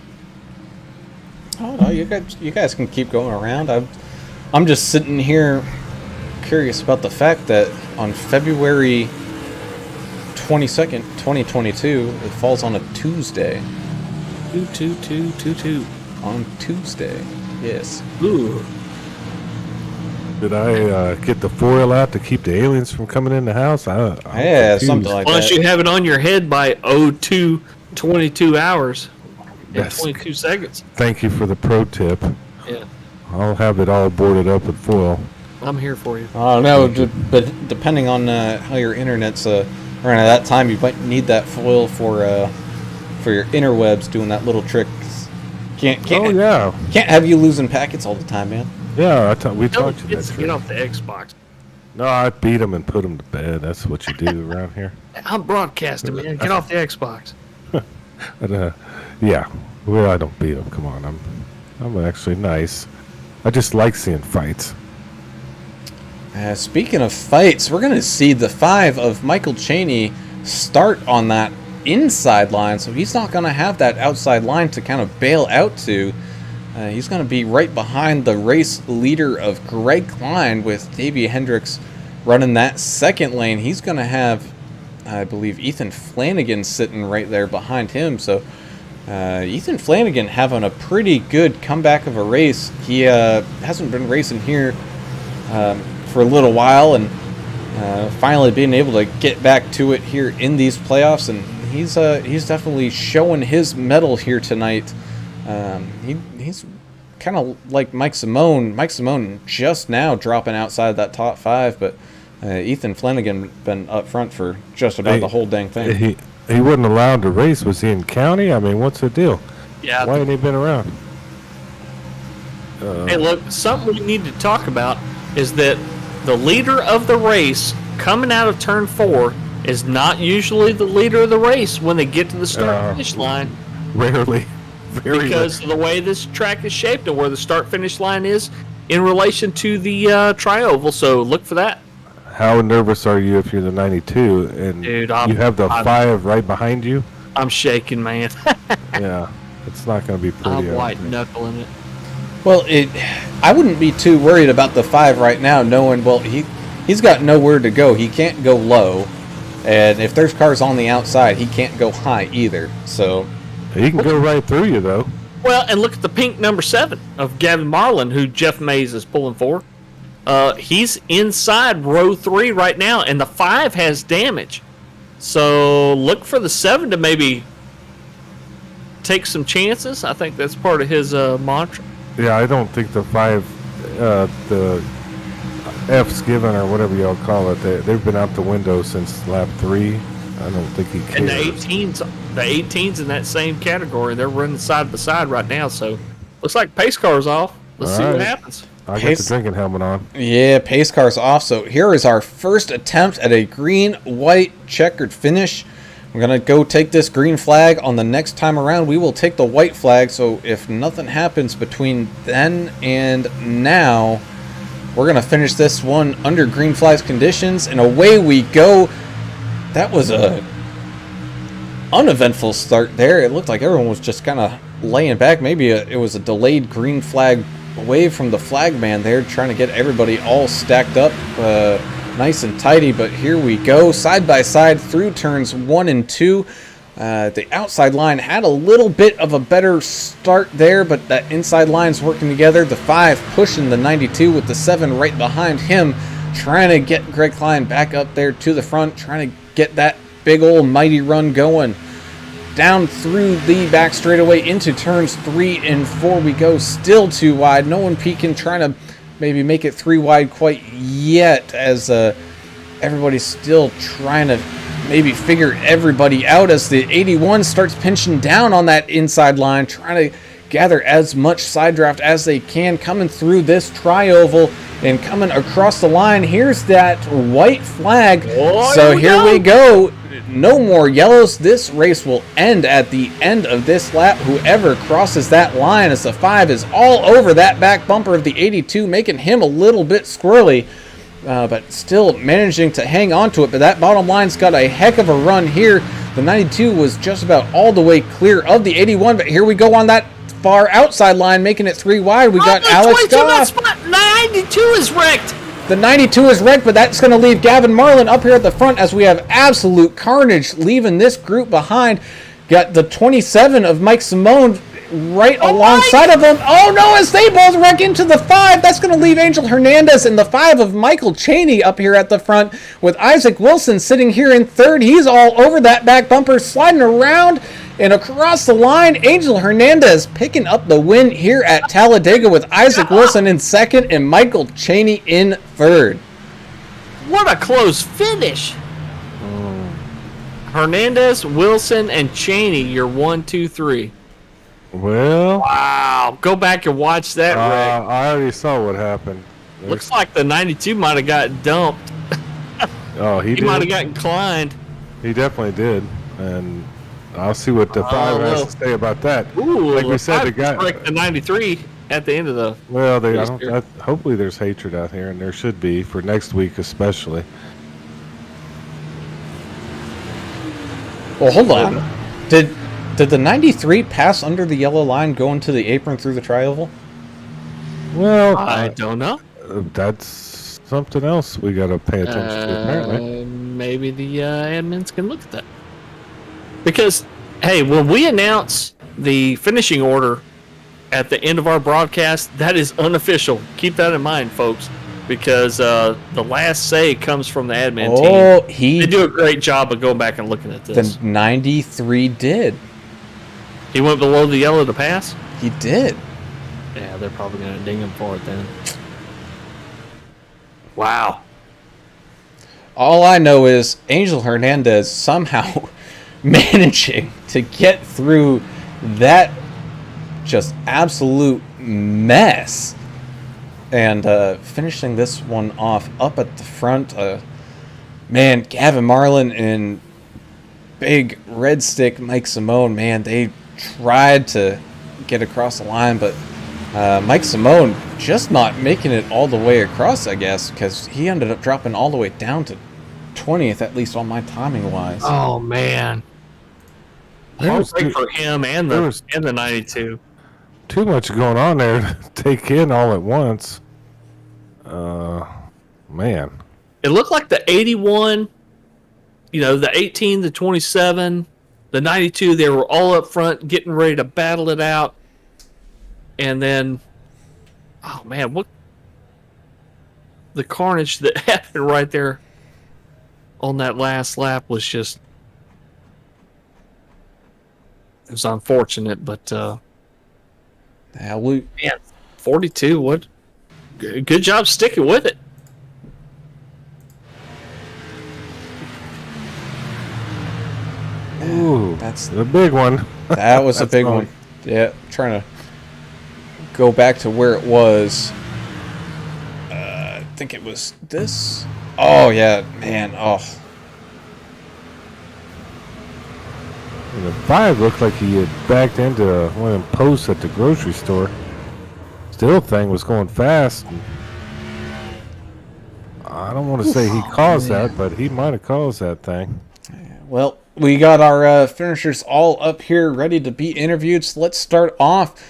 Oh no, you guys can keep going around. I'm just sitting here curious about the fact that on February 22nd, 2022, it falls on a Tuesday. 2-2-2-2-2. On Tuesday, yes. Ooh. Did I get the foil out to keep the aliens from coming in the house? I'm Yeah, something like Unless that. you have it on your head by 22 hours and Yes. 22 seconds. Thank you for the pro tip. Yeah, I'll have it all boarded up with foil. I'm here for you. I don't know, but depending on how your internet's running at that time, you might need that foil for your interwebs doing that little trick. Can't have you losing packets all the time, man. Yeah, we talked to that Get trick. off the Xbox. No, I beat them and put them to bed. That's what you do around here. I'm broadcasting, man. Get off the Xbox. But, yeah, well, I don't beat them. Come on, I'm actually nice. I just like seeing fights. Speaking of fights, we're going to see the 5 of Michael Cheney start on that inside line, so he's not going to have that outside line to kind of bail out to. He's going to be right behind the race leader of Greg Klein with Davey Hendricks running that second lane. He's going to have, I believe, Ethan Flanagan sitting right there behind him. So Ethan Flanagan having a pretty good comeback of a race. He hasn't been racing here for a little while, and finally being able to get back to it here in these playoffs. And he's definitely showing his mettle here tonight. He's kind of like Mike Simone. Mike Simone just now dropping outside that top 5, but Ethan Flanagan been up front for just about the whole dang thing. He wasn't allowed to race. Was he in county? I mean, what's the deal? Yeah. Why hadn't he been around? Hey, look, something we need to talk about is that the leader of the race coming out of turn 4 is not usually the leader of the race when they get to the start-finish line. Rarely. Because of the way this track is shaped and where the start-finish line is in relation to the tri-oval, so look for that. How nervous are you if you're the 92 and Dude, you have the 5 right behind you? I'm shaking, man. Yeah, it's not going to be pretty. I'm white-knuckling it. Well, I wouldn't be too worried about the 5 right now, knowing, well, he's got nowhere to go. He can't go low, and if there's cars on the outside, he can't go high either. So He can go right through you, though. Well, and look at the pink number 7 of Gavin Marlin, who Jeff Mays is pulling for. He's inside row 3 right now, and the 5 has damage. So look for the 7 to maybe take some chances. I think that's part of his mantra. Yeah, I don't think the 5, the F's given or whatever y'all call it, they've been out the window since lap 3. I don't think he cares. And the 18's in that same category. They're running side by side right now, so looks like pace car's off. Let's see what happens. I got the drinking helmet on. Yeah, pace car's off. So here is our first attempt at a green-white checkered finish. We're going to go take this green flag. On the next time around, we will take the white flag. So if nothing happens between then and now, we're going to finish this one under green flags conditions. And away we go. That was a uneventful start there. It looked like everyone was just kind of laying back. Maybe it was a delayed green flag away from the flag man there, trying to get everybody all stacked up nice and tidy. But here we go, side by side through turns 1 and 2. The outside line had a little bit of a better start there, but that inside line's working together. The 5 pushing the 92 with the 7 right behind him, trying to get Greg Klein back up there to the front, trying to get that big old mighty run going. Down through the back straightaway into turns 3 and 4 we go, still too wide. No one peeking, trying to maybe make it 3 wide quite yet, as everybody's still trying to maybe figure everybody out as the 81 starts pinching down on that inside line, trying to gather as much side draft as they can, coming through this tri-oval and coming across the line. Here's that white flag. So here we go. No more yellows. This race will end at the end of this lap. Whoever crosses that line, as the 5 is all over that back bumper of the 82, making him a little bit squirrely, but still managing to hang on to it. But that bottom line's got a heck of a run here. The 92 was just about all the way clear of the 81, but here we go on that far outside line, making it 3 wide. We got Alex Goff. 92 is wrecked. The 92 is wrecked, but that's going to leave Gavin Marlin up here at the front as we have absolute carnage leaving this group behind. Got the 27 of Mike Simone right alongside of them. Oh no, as they both wreck into the 5, that's going to leave Angel Hernandez and the 5 of Michael Cheney up here at the front, with Isaac Wilson sitting here in 3rd. He's all over that back bumper, sliding around and across the line. Angel Hernandez picking up the win here at Talladega, with Isaac Wilson in 2nd and Michael Cheney in 3rd. What a close finish. Hernandez, Wilson, and Cheney, your 1, 2, 3. Well, wow. Go back and watch that wreck. I already saw what happened. Looks like the 92 might have got dumped. Oh, he might have got inclined. He definitely did. And I'll see what the 5 has to say about that. Ooh, like we said, the guy wrecked the 93 at the end of the. Well, hopefully there's hatred out here, and there should be for next week especially. Well, hold on. Did the 93 pass under the yellow line going to the apron through the tri-oval? Well, I don't know. that's something else we got to pay attention to, apparently. Maybe the admins can look at that. Because, hey, when we announce the finishing order at the end of our broadcast, that is unofficial. Keep that in mind, folks, because the last say comes from the admin team. They do a great job of going back and looking at this. The 93 did. He went below the yellow to pass? He did. Yeah, they're probably going to ding him for it then. Wow. All I know is Angel Hernandez somehow managing to get through that just absolute mess and finishing this one off up at the front. Man, Gavin Marlin and big red stick Mike Simone, man, they tried to get across the line, but Mike Simone just not making it all the way across, I guess, because he ended up dropping all the way down to 20th, at least on my timing wise. Oh man, great for him and the 92. Too much going on there to take in all at once. Man, it looked like the 81, the 18, the 27, the 92. They were all up front, getting ready to battle it out, and then, oh man, what the carnage that happened right there on that last lap was just, it was unfortunate, but man, 42, what good job sticking with it. Ooh, That's the big one. That was a big one. Yeah, trying to go back to where it was. I think it was this. Oh, yeah, man. Oh, And the 5 looked like he had backed into one of them posts at the grocery store. Still thing was going fast. I don't want to say he caused that, but he might have caused that thing. well, we got our finishers all up here ready to be interviewed. So let's start off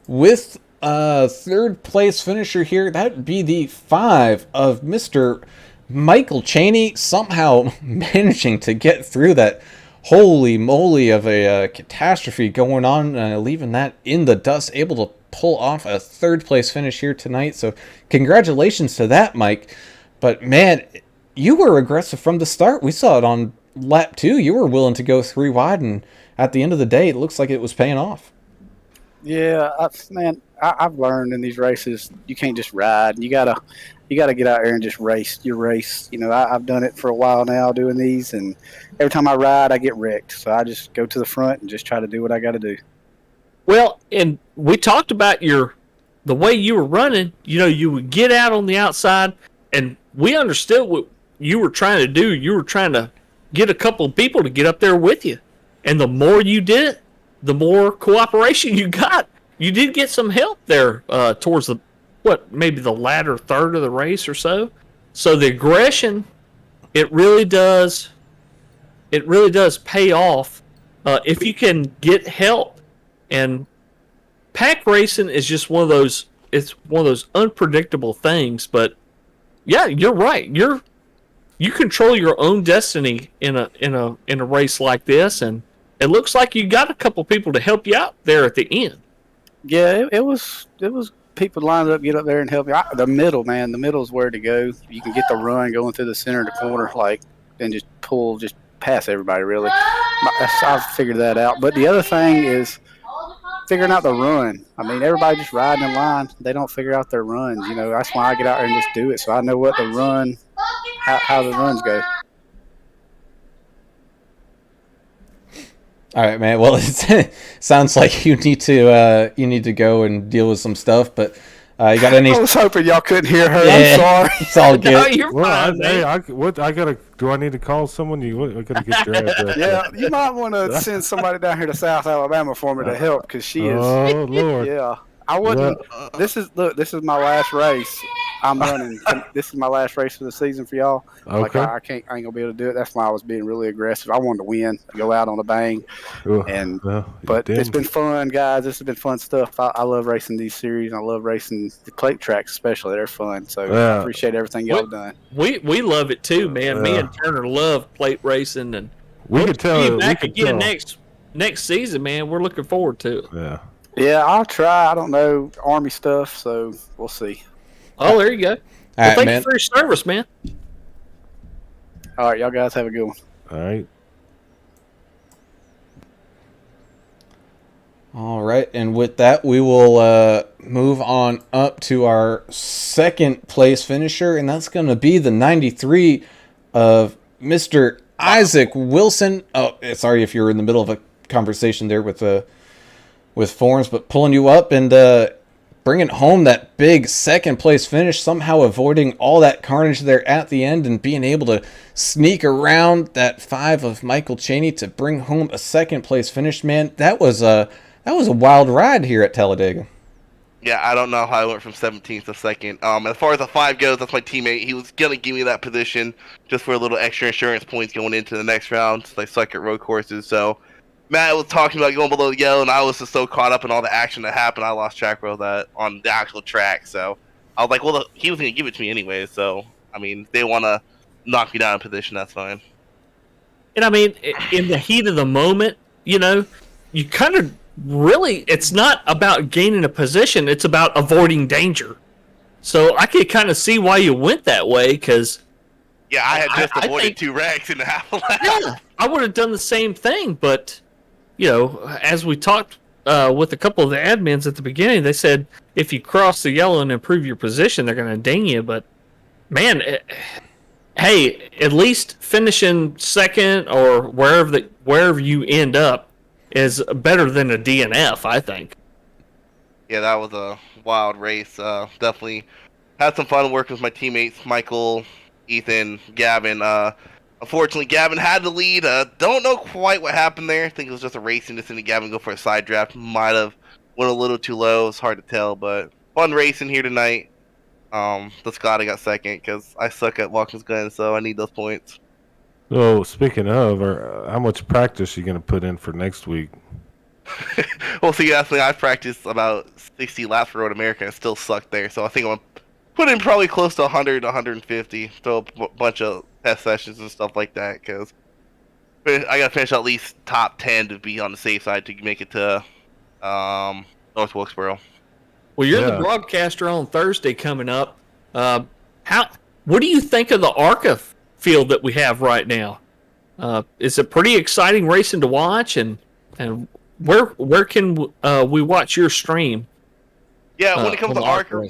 with third place finisher here. That would be the 5 of Mr. Michael Chaney, somehow managing to get through that holy moly of a catastrophe going on, leaving that in the dust, able to pull off a third place finish here tonight. So congratulations to that, Mike. But man, you were aggressive from the start. We saw it on lap 2. You were willing to go 3 wide, and at the end of the day, it looks like it was paying off. Yeah, I've learned in these races you can't just ride. You gotta get out there and just race your race. I've done it for a while now doing these, and every time I ride, I get wrecked. So I just go to the front and just try to do what I got to do. Well, and we talked about the way you were running. You would get out on the outside, and we understood what you were trying to do. You were trying to get a couple of people to get up there with you, and the more you did it, the more cooperation you got. You did get some help there towards maybe the latter third of the race or so. So the aggression, it really does pay off if you can get help. And pack racing is just one of those. It's one of those unpredictable things. But yeah, you're right. You control your own destiny in a race like this, and it looks like you got a couple people to help you out there at the end. Yeah, it was people lined up, get up there and help you. The middle, man, the middle is where to go. You can get the run going through the center of the corner, and just pass everybody. Really, I've figured that out. But the other thing is figuring out the run. I mean, everybody just riding in line. They don't figure out their runs. That's why I get out there and just do it, so I know what the run, how the runs go. All right, man. Well, it sounds like you need to go and deal with some stuff. But you got any? I was hoping y'all couldn't hear her. Yeah, I'm sorry. it's all good. No, you're Well, fine. do I need to call someone? I gotta get your address. Yeah, you might want to send somebody down here to South Alabama for me to help, because she is. Oh Lord. Yeah, I wouldn't. This is my last race. I'm running. This is my last race of the season for y'all. Like Okay. I ain't gonna be able to do it. That's why I was being really aggressive. I wanted to win, go out on a bang. And but it's been fun, guys. This has been fun stuff. I love racing these series. I love racing the plate tracks, especially. They're fun. So I appreciate everything y'all have done. We love it too, man. Me and Turner love plate racing, and we could tell you back we could again tell. next season, man. We're looking forward to it. Yeah. Yeah, I'll try. I don't know Army stuff, so we'll see. Oh, there you go. Well, right, thank man. you for your service, man. All right, y'all guys have a good one. All right. All right, and with that, we will move on up to our second place finisher, and that's going to be the 93 of Mr. Isaac Wilson. Oh, sorry if you're in the middle of a conversation there with Forms, but pulling you up and bringing home that big second place finish, somehow avoiding all that carnage there at the end and being able to sneak around that 5 of Michael Chaney to bring home a second place finish. Man, that was a wild ride here at Talladega. Yeah, I don't know how I went from 17th to second. As far as the 5 goes, that's my teammate. He was gonna give me that position just for a little extra insurance points going into the next round, since I suck at road courses. So Matt was talking about going below the yellow, and I was just so caught up in all the action that happened, I lost track of that on the actual track. So I was like, well, he was going to give it to me anyway. So, I mean, they want to knock me down in position, that's fine. And I mean, in the heat of the moment, you know, you kind of really, it's not about gaining a position, it's about avoiding danger. So I could kind of see why you went that way, because yeah, I had just avoided think, 2 wrecks in the half a lap. Yeah, I would have done the same thing, but you know, as we talked with a couple of the admins at the beginning, they said if you cross the yellow and improve your position, they're going to ding you. But man, hey, at least finishing second or wherever you end up is better than a DNF, I think. Yeah, that was a wild race. Definitely had some fun working with my teammates, Michael, Ethan, Gavin. Unfortunately, Gavin had the lead. Don't know quite what happened there. I think it was just a racing to see Gavin go for a side draft. Might have went a little too low. It's hard to tell, but fun racing here tonight. Just glad I got second because I suck at Watkins Glen, so I need those points. So speaking of, how much practice are you going to put in for next week? Well, see, that's the thing. I practiced about 60 laps for Road America and still sucked there, so I think I'm going to put in probably close to 100 to 150. Throw a bunch of test sessions and stuff like that, because I got to finish at least top 10 to be on the safe side to make it to North Wilkesboro. Well, you're the broadcaster on Thursday coming up. What do you think of the ARCA field that we have right now? Is it pretty exciting racing to watch, and where can we watch your stream? Yeah, when it comes to ARCA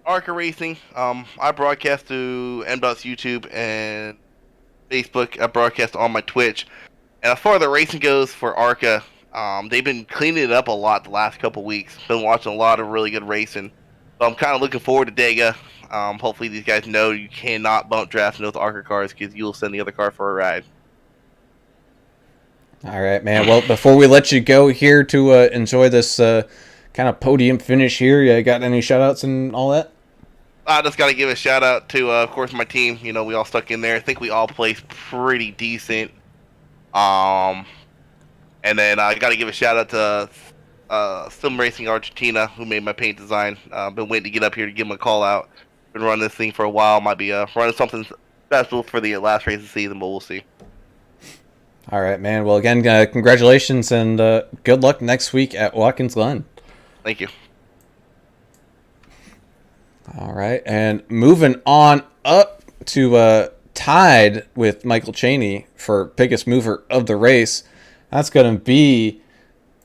ARCA racing, I broadcast to MDOT's YouTube and Facebook. I broadcast on my Twitch. And as far as the racing goes for ARCA, they've been cleaning it up a lot the last couple weeks. Been watching a lot of really good racing. So I'm kind of looking forward to Dega. Hopefully these guys know you cannot bump draft in those ARCA cars because you'll send the other car for a ride. All right, man. Well, before we let you go here to enjoy this kind of podium finish here, you got any shout-outs and all that? I just got to give a shout out to, of course, my team. You know, we all stuck in there. I think we all placed pretty decent. And then I got to give a shout out to Sim Racing Argentina, who made my paint design. Been waiting to get up here to give them a call out. Been running this thing for a while. Might be running something special for the last race of the season, but we'll see. All right, man. Well, again, congratulations and good luck next week at Watkins Glen. Thank you. All right, and moving on up to tied with Michael Chaney for biggest mover of the race. That's going to be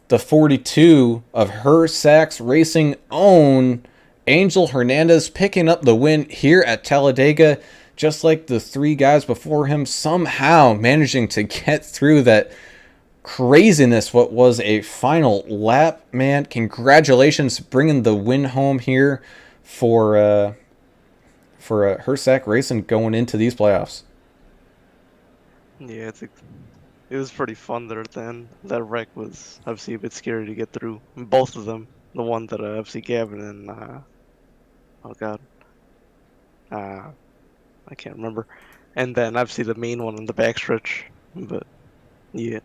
the 42 of Her Sachs Racing own Angel Hernandez picking up the win here at Talladega, just like the 3 guys before him, somehow managing to get through that craziness, what was a final lap. Man, congratulations bringing the win home here for Her Sachs Racing going into these playoffs. Yeah, it was pretty fun there at the end. That wreck was obviously a bit scary to get through. Both of them. The one that obviously Gavin and oh god, I can't remember. And then obviously the main one in the backstretch. But yeah,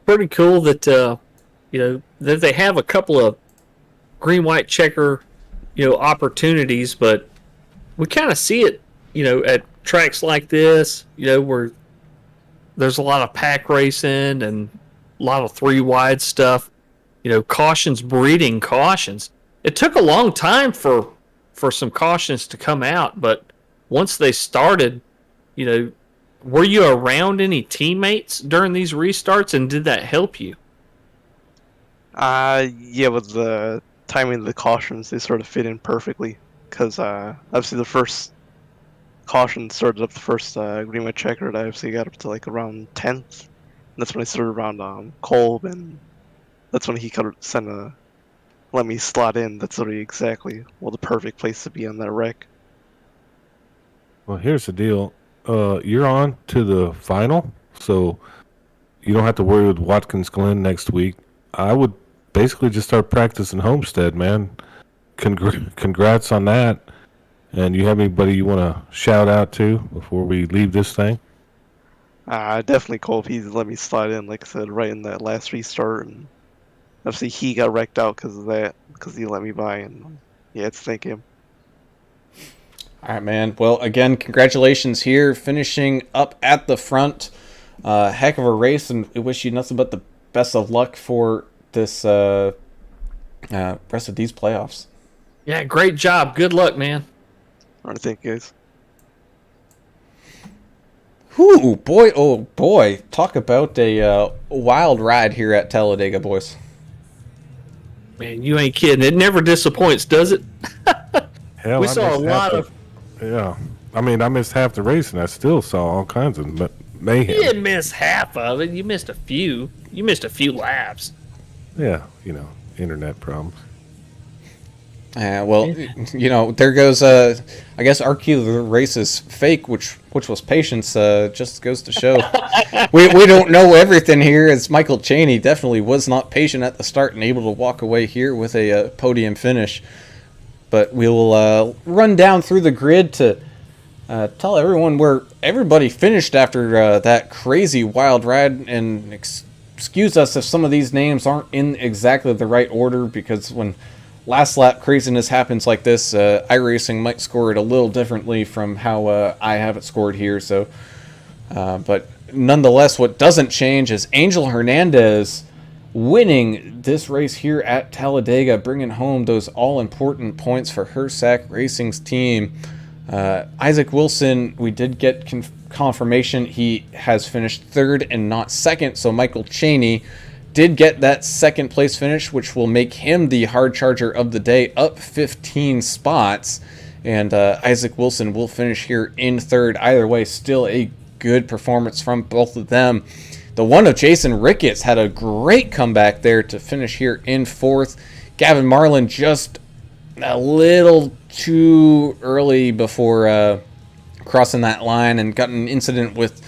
Pretty cool that that they have a couple of green white checker opportunities, but we kind of see it at tracks like this where there's a lot of pack racing and a lot of three wide stuff. Cautions breeding cautions. It took a long time for some cautions to come out, but once they started, were you around any teammates during these restarts, and did that help you? yeah, with the timing of the cautions, they sort of fit in perfectly. Because obviously the first caution started up the first green white checker. I obviously got up to like around 10th. And that's when I started around Kolb, and that's when he could let me slot in. That's sort of exactly the perfect place to be on that wreck. Well, here's the deal. You're on to the final, so you don't have to worry with Watkins Glen next week. I would basically just start practicing Homestead, man. Congrats on that. And you have anybody you want to shout out to before we leave this thing? Definitely Kolb. He let me slide in, like I said, right in that last restart. And obviously he got wrecked out because of that, because he let me by. And yeah, it's thank him. All right, man. Well, again, congratulations here, finishing up at the front. Heck of a race, and we wish you nothing but the best of luck for this rest of these playoffs. Yeah, great job. Good luck, man. All right, thank you, guys. Whew, boy, oh boy. Talk about a wild ride here at Talladega, boys. Man, you ain't kidding. It never disappoints, does it? Hell, We saw a lot of... Yeah. I mean, I missed half the race, and I still saw all kinds of mayhem. You didn't miss half of it. You missed a few. You missed a few laps. Yeah, internet problems. Well, there goes, I guess our cue of the race is fake, which was patience, just goes to show. we don't know everything here, as Michael Chaney definitely was not patient at the start and able to walk away here with a podium finish. But we will run down through the grid to tell everyone where everybody finished after that crazy wild ride, and excuse us if some of these names aren't in exactly the right order, because when last lap craziness happens like this, iRacing might score it a little differently from how I have it scored here. So, but nonetheless, what doesn't change is Angel Hernandez winning this race here at Talladega, bringing home those all-important points for Hersack Racing's team. Isaac Wilson, we did get confirmation he has finished third and not second, so Michael Chaney did get that second place finish, which will make him the hard charger of the day, up 15 spots. And Isaac Wilson will finish here in third. Either way, still a good performance from both of them. The one of Jason Ricketts had a great comeback there to finish here in fourth. Gavin Marlin just a little too early before crossing that line and got an incident with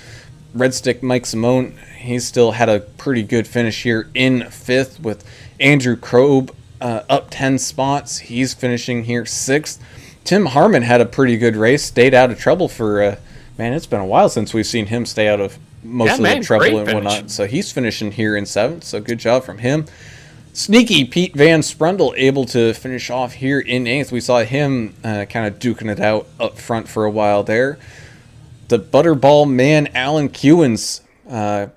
Red Stick Mike Simone. He still had a pretty good finish here in fifth, with Andrew Kroeb up 10 spots. He's finishing here sixth. Tim Harmon had a pretty good race, stayed out of trouble for, man, it's been a while since we've seen him stay out of most of the trouble and whatnot. So he's finishing here in seventh, so good job from him. Sneaky Pete Van Sprundle able to finish off here in eighth. We saw him kind of duking it out up front for a while there. The Butterball man, Alan Kewins,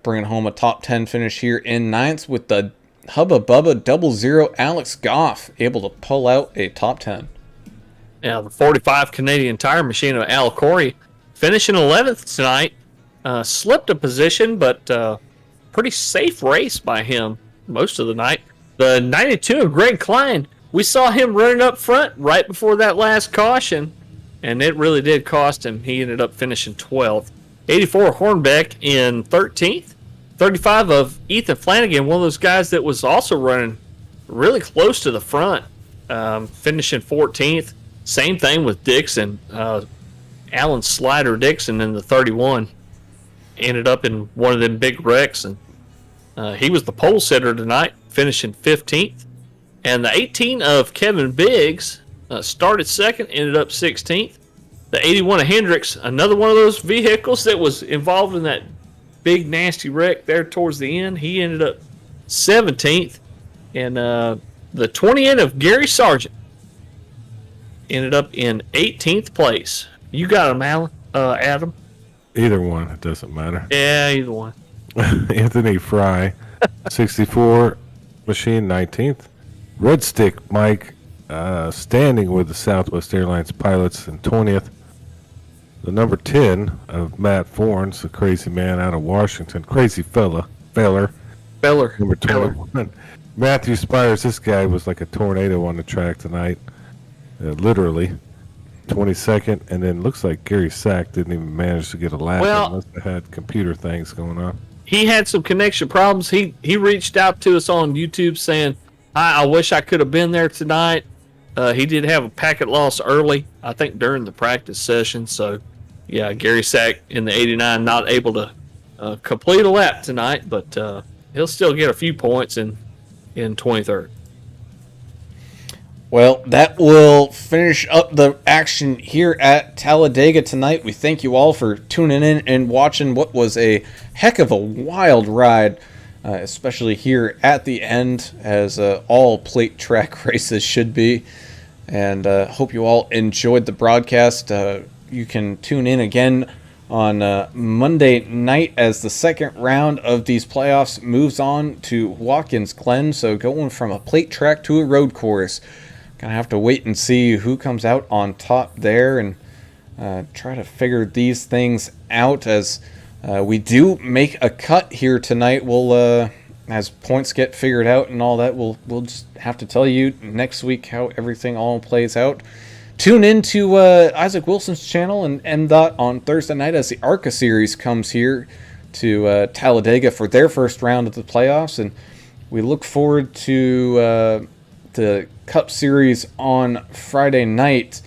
bringing home a top 10 finish here in ninth, with the Hubba Bubba 00 Alex Goff able to pull out a top 10. Yeah, the 45 Canadian Tire Machine of Al Corey finishing 11th tonight. Slipped a position, but pretty safe race by him most of the night. The 92 of Greg Klein, we saw him running up front right before that last caution, and it really did cost him. He ended up finishing 12th. 84 Hornbeck in 13th. 35 of Ethan Flanagan, one of those guys that was also running really close to the front, finishing 14th. Same thing with Dixon. Alan Slider Dixon in the 31 ended up in one of them big wrecks, and he was the pole sitter tonight, finishing 15th. And the 18 of Kevin Biggs Started second, ended up 16th. The 81 of Hendricks, another one of those vehicles that was involved in that big nasty wreck there towards the end. He ended up 17th. And the 28 of Gary Sargent ended up in 18th place. You got him, Adam? Either one, it doesn't matter. Yeah, either one. Anthony Fry, 64, Machine 19th. Red Stick Mike, standing with the Southwest Airlines pilots in 20th. The number 10 of Matt Forns, the crazy man out of Washington, crazy feller. Number 21. Matthew Spires, this guy was like a tornado on the track tonight, literally. 22nd, and then looks like Gary Sack didn't even manage to get a lap. Well, He must have had computer things going on. He had some connection problems. He reached out to us on YouTube saying, I wish I could have been there tonight. He did have a packet loss early, I think during the practice session. So, yeah, Gary Sack in the 89 not able to complete a lap tonight, but he'll still get a few points in 23rd. Well, that will finish up the action here at Talladega tonight. We thank you all for tuning in and watching what was a heck of a wild ride, especially here at the end, as all plate track races should be. And hope you all enjoyed the broadcast. You can tune in again on Monday night as the second round of these playoffs moves on to Watkins Glen. So going from a plate track to a road course. Gonna have to wait and see who comes out on top there and try to figure these things out as we do make a cut here tonight. We'll as points get figured out and all that, we'll just have to tell you next week how everything all plays out. Tune in to Isaac Wilson's channel and MDOT on Thursday night as the ARCA series comes here to Talladega for their first round of the playoffs, and we look forward to the Cup Series on Friday night,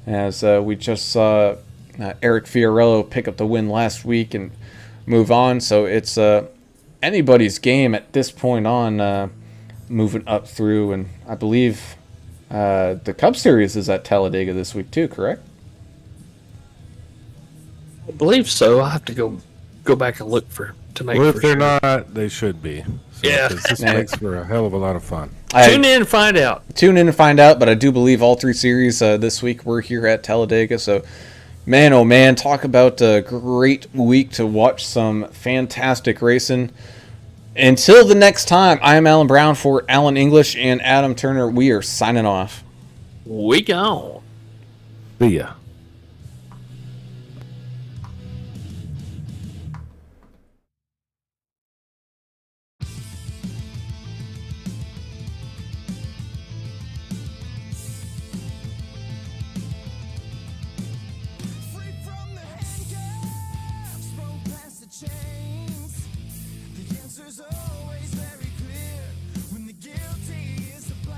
as we just saw Eric Fiorello pick up the win last week and move on. So it's anybody's game at this point on moving up through, and I believe the Cup Series is at Talladega this week too, correct? I believe so. I'll have to go back and look to make Well, for if they're sure. not, they should be. So, Yeah. 'cause this makes for a hell of a lot of fun. Tune in and find out. Tune in and find out, but I do believe all three series this week were here at Talladega. So, man, oh man, talk about a great week to watch some fantastic racing. Until the next time, I am Alan Brown for Alan English and Adam Turner. We are signing off. We gone. See ya.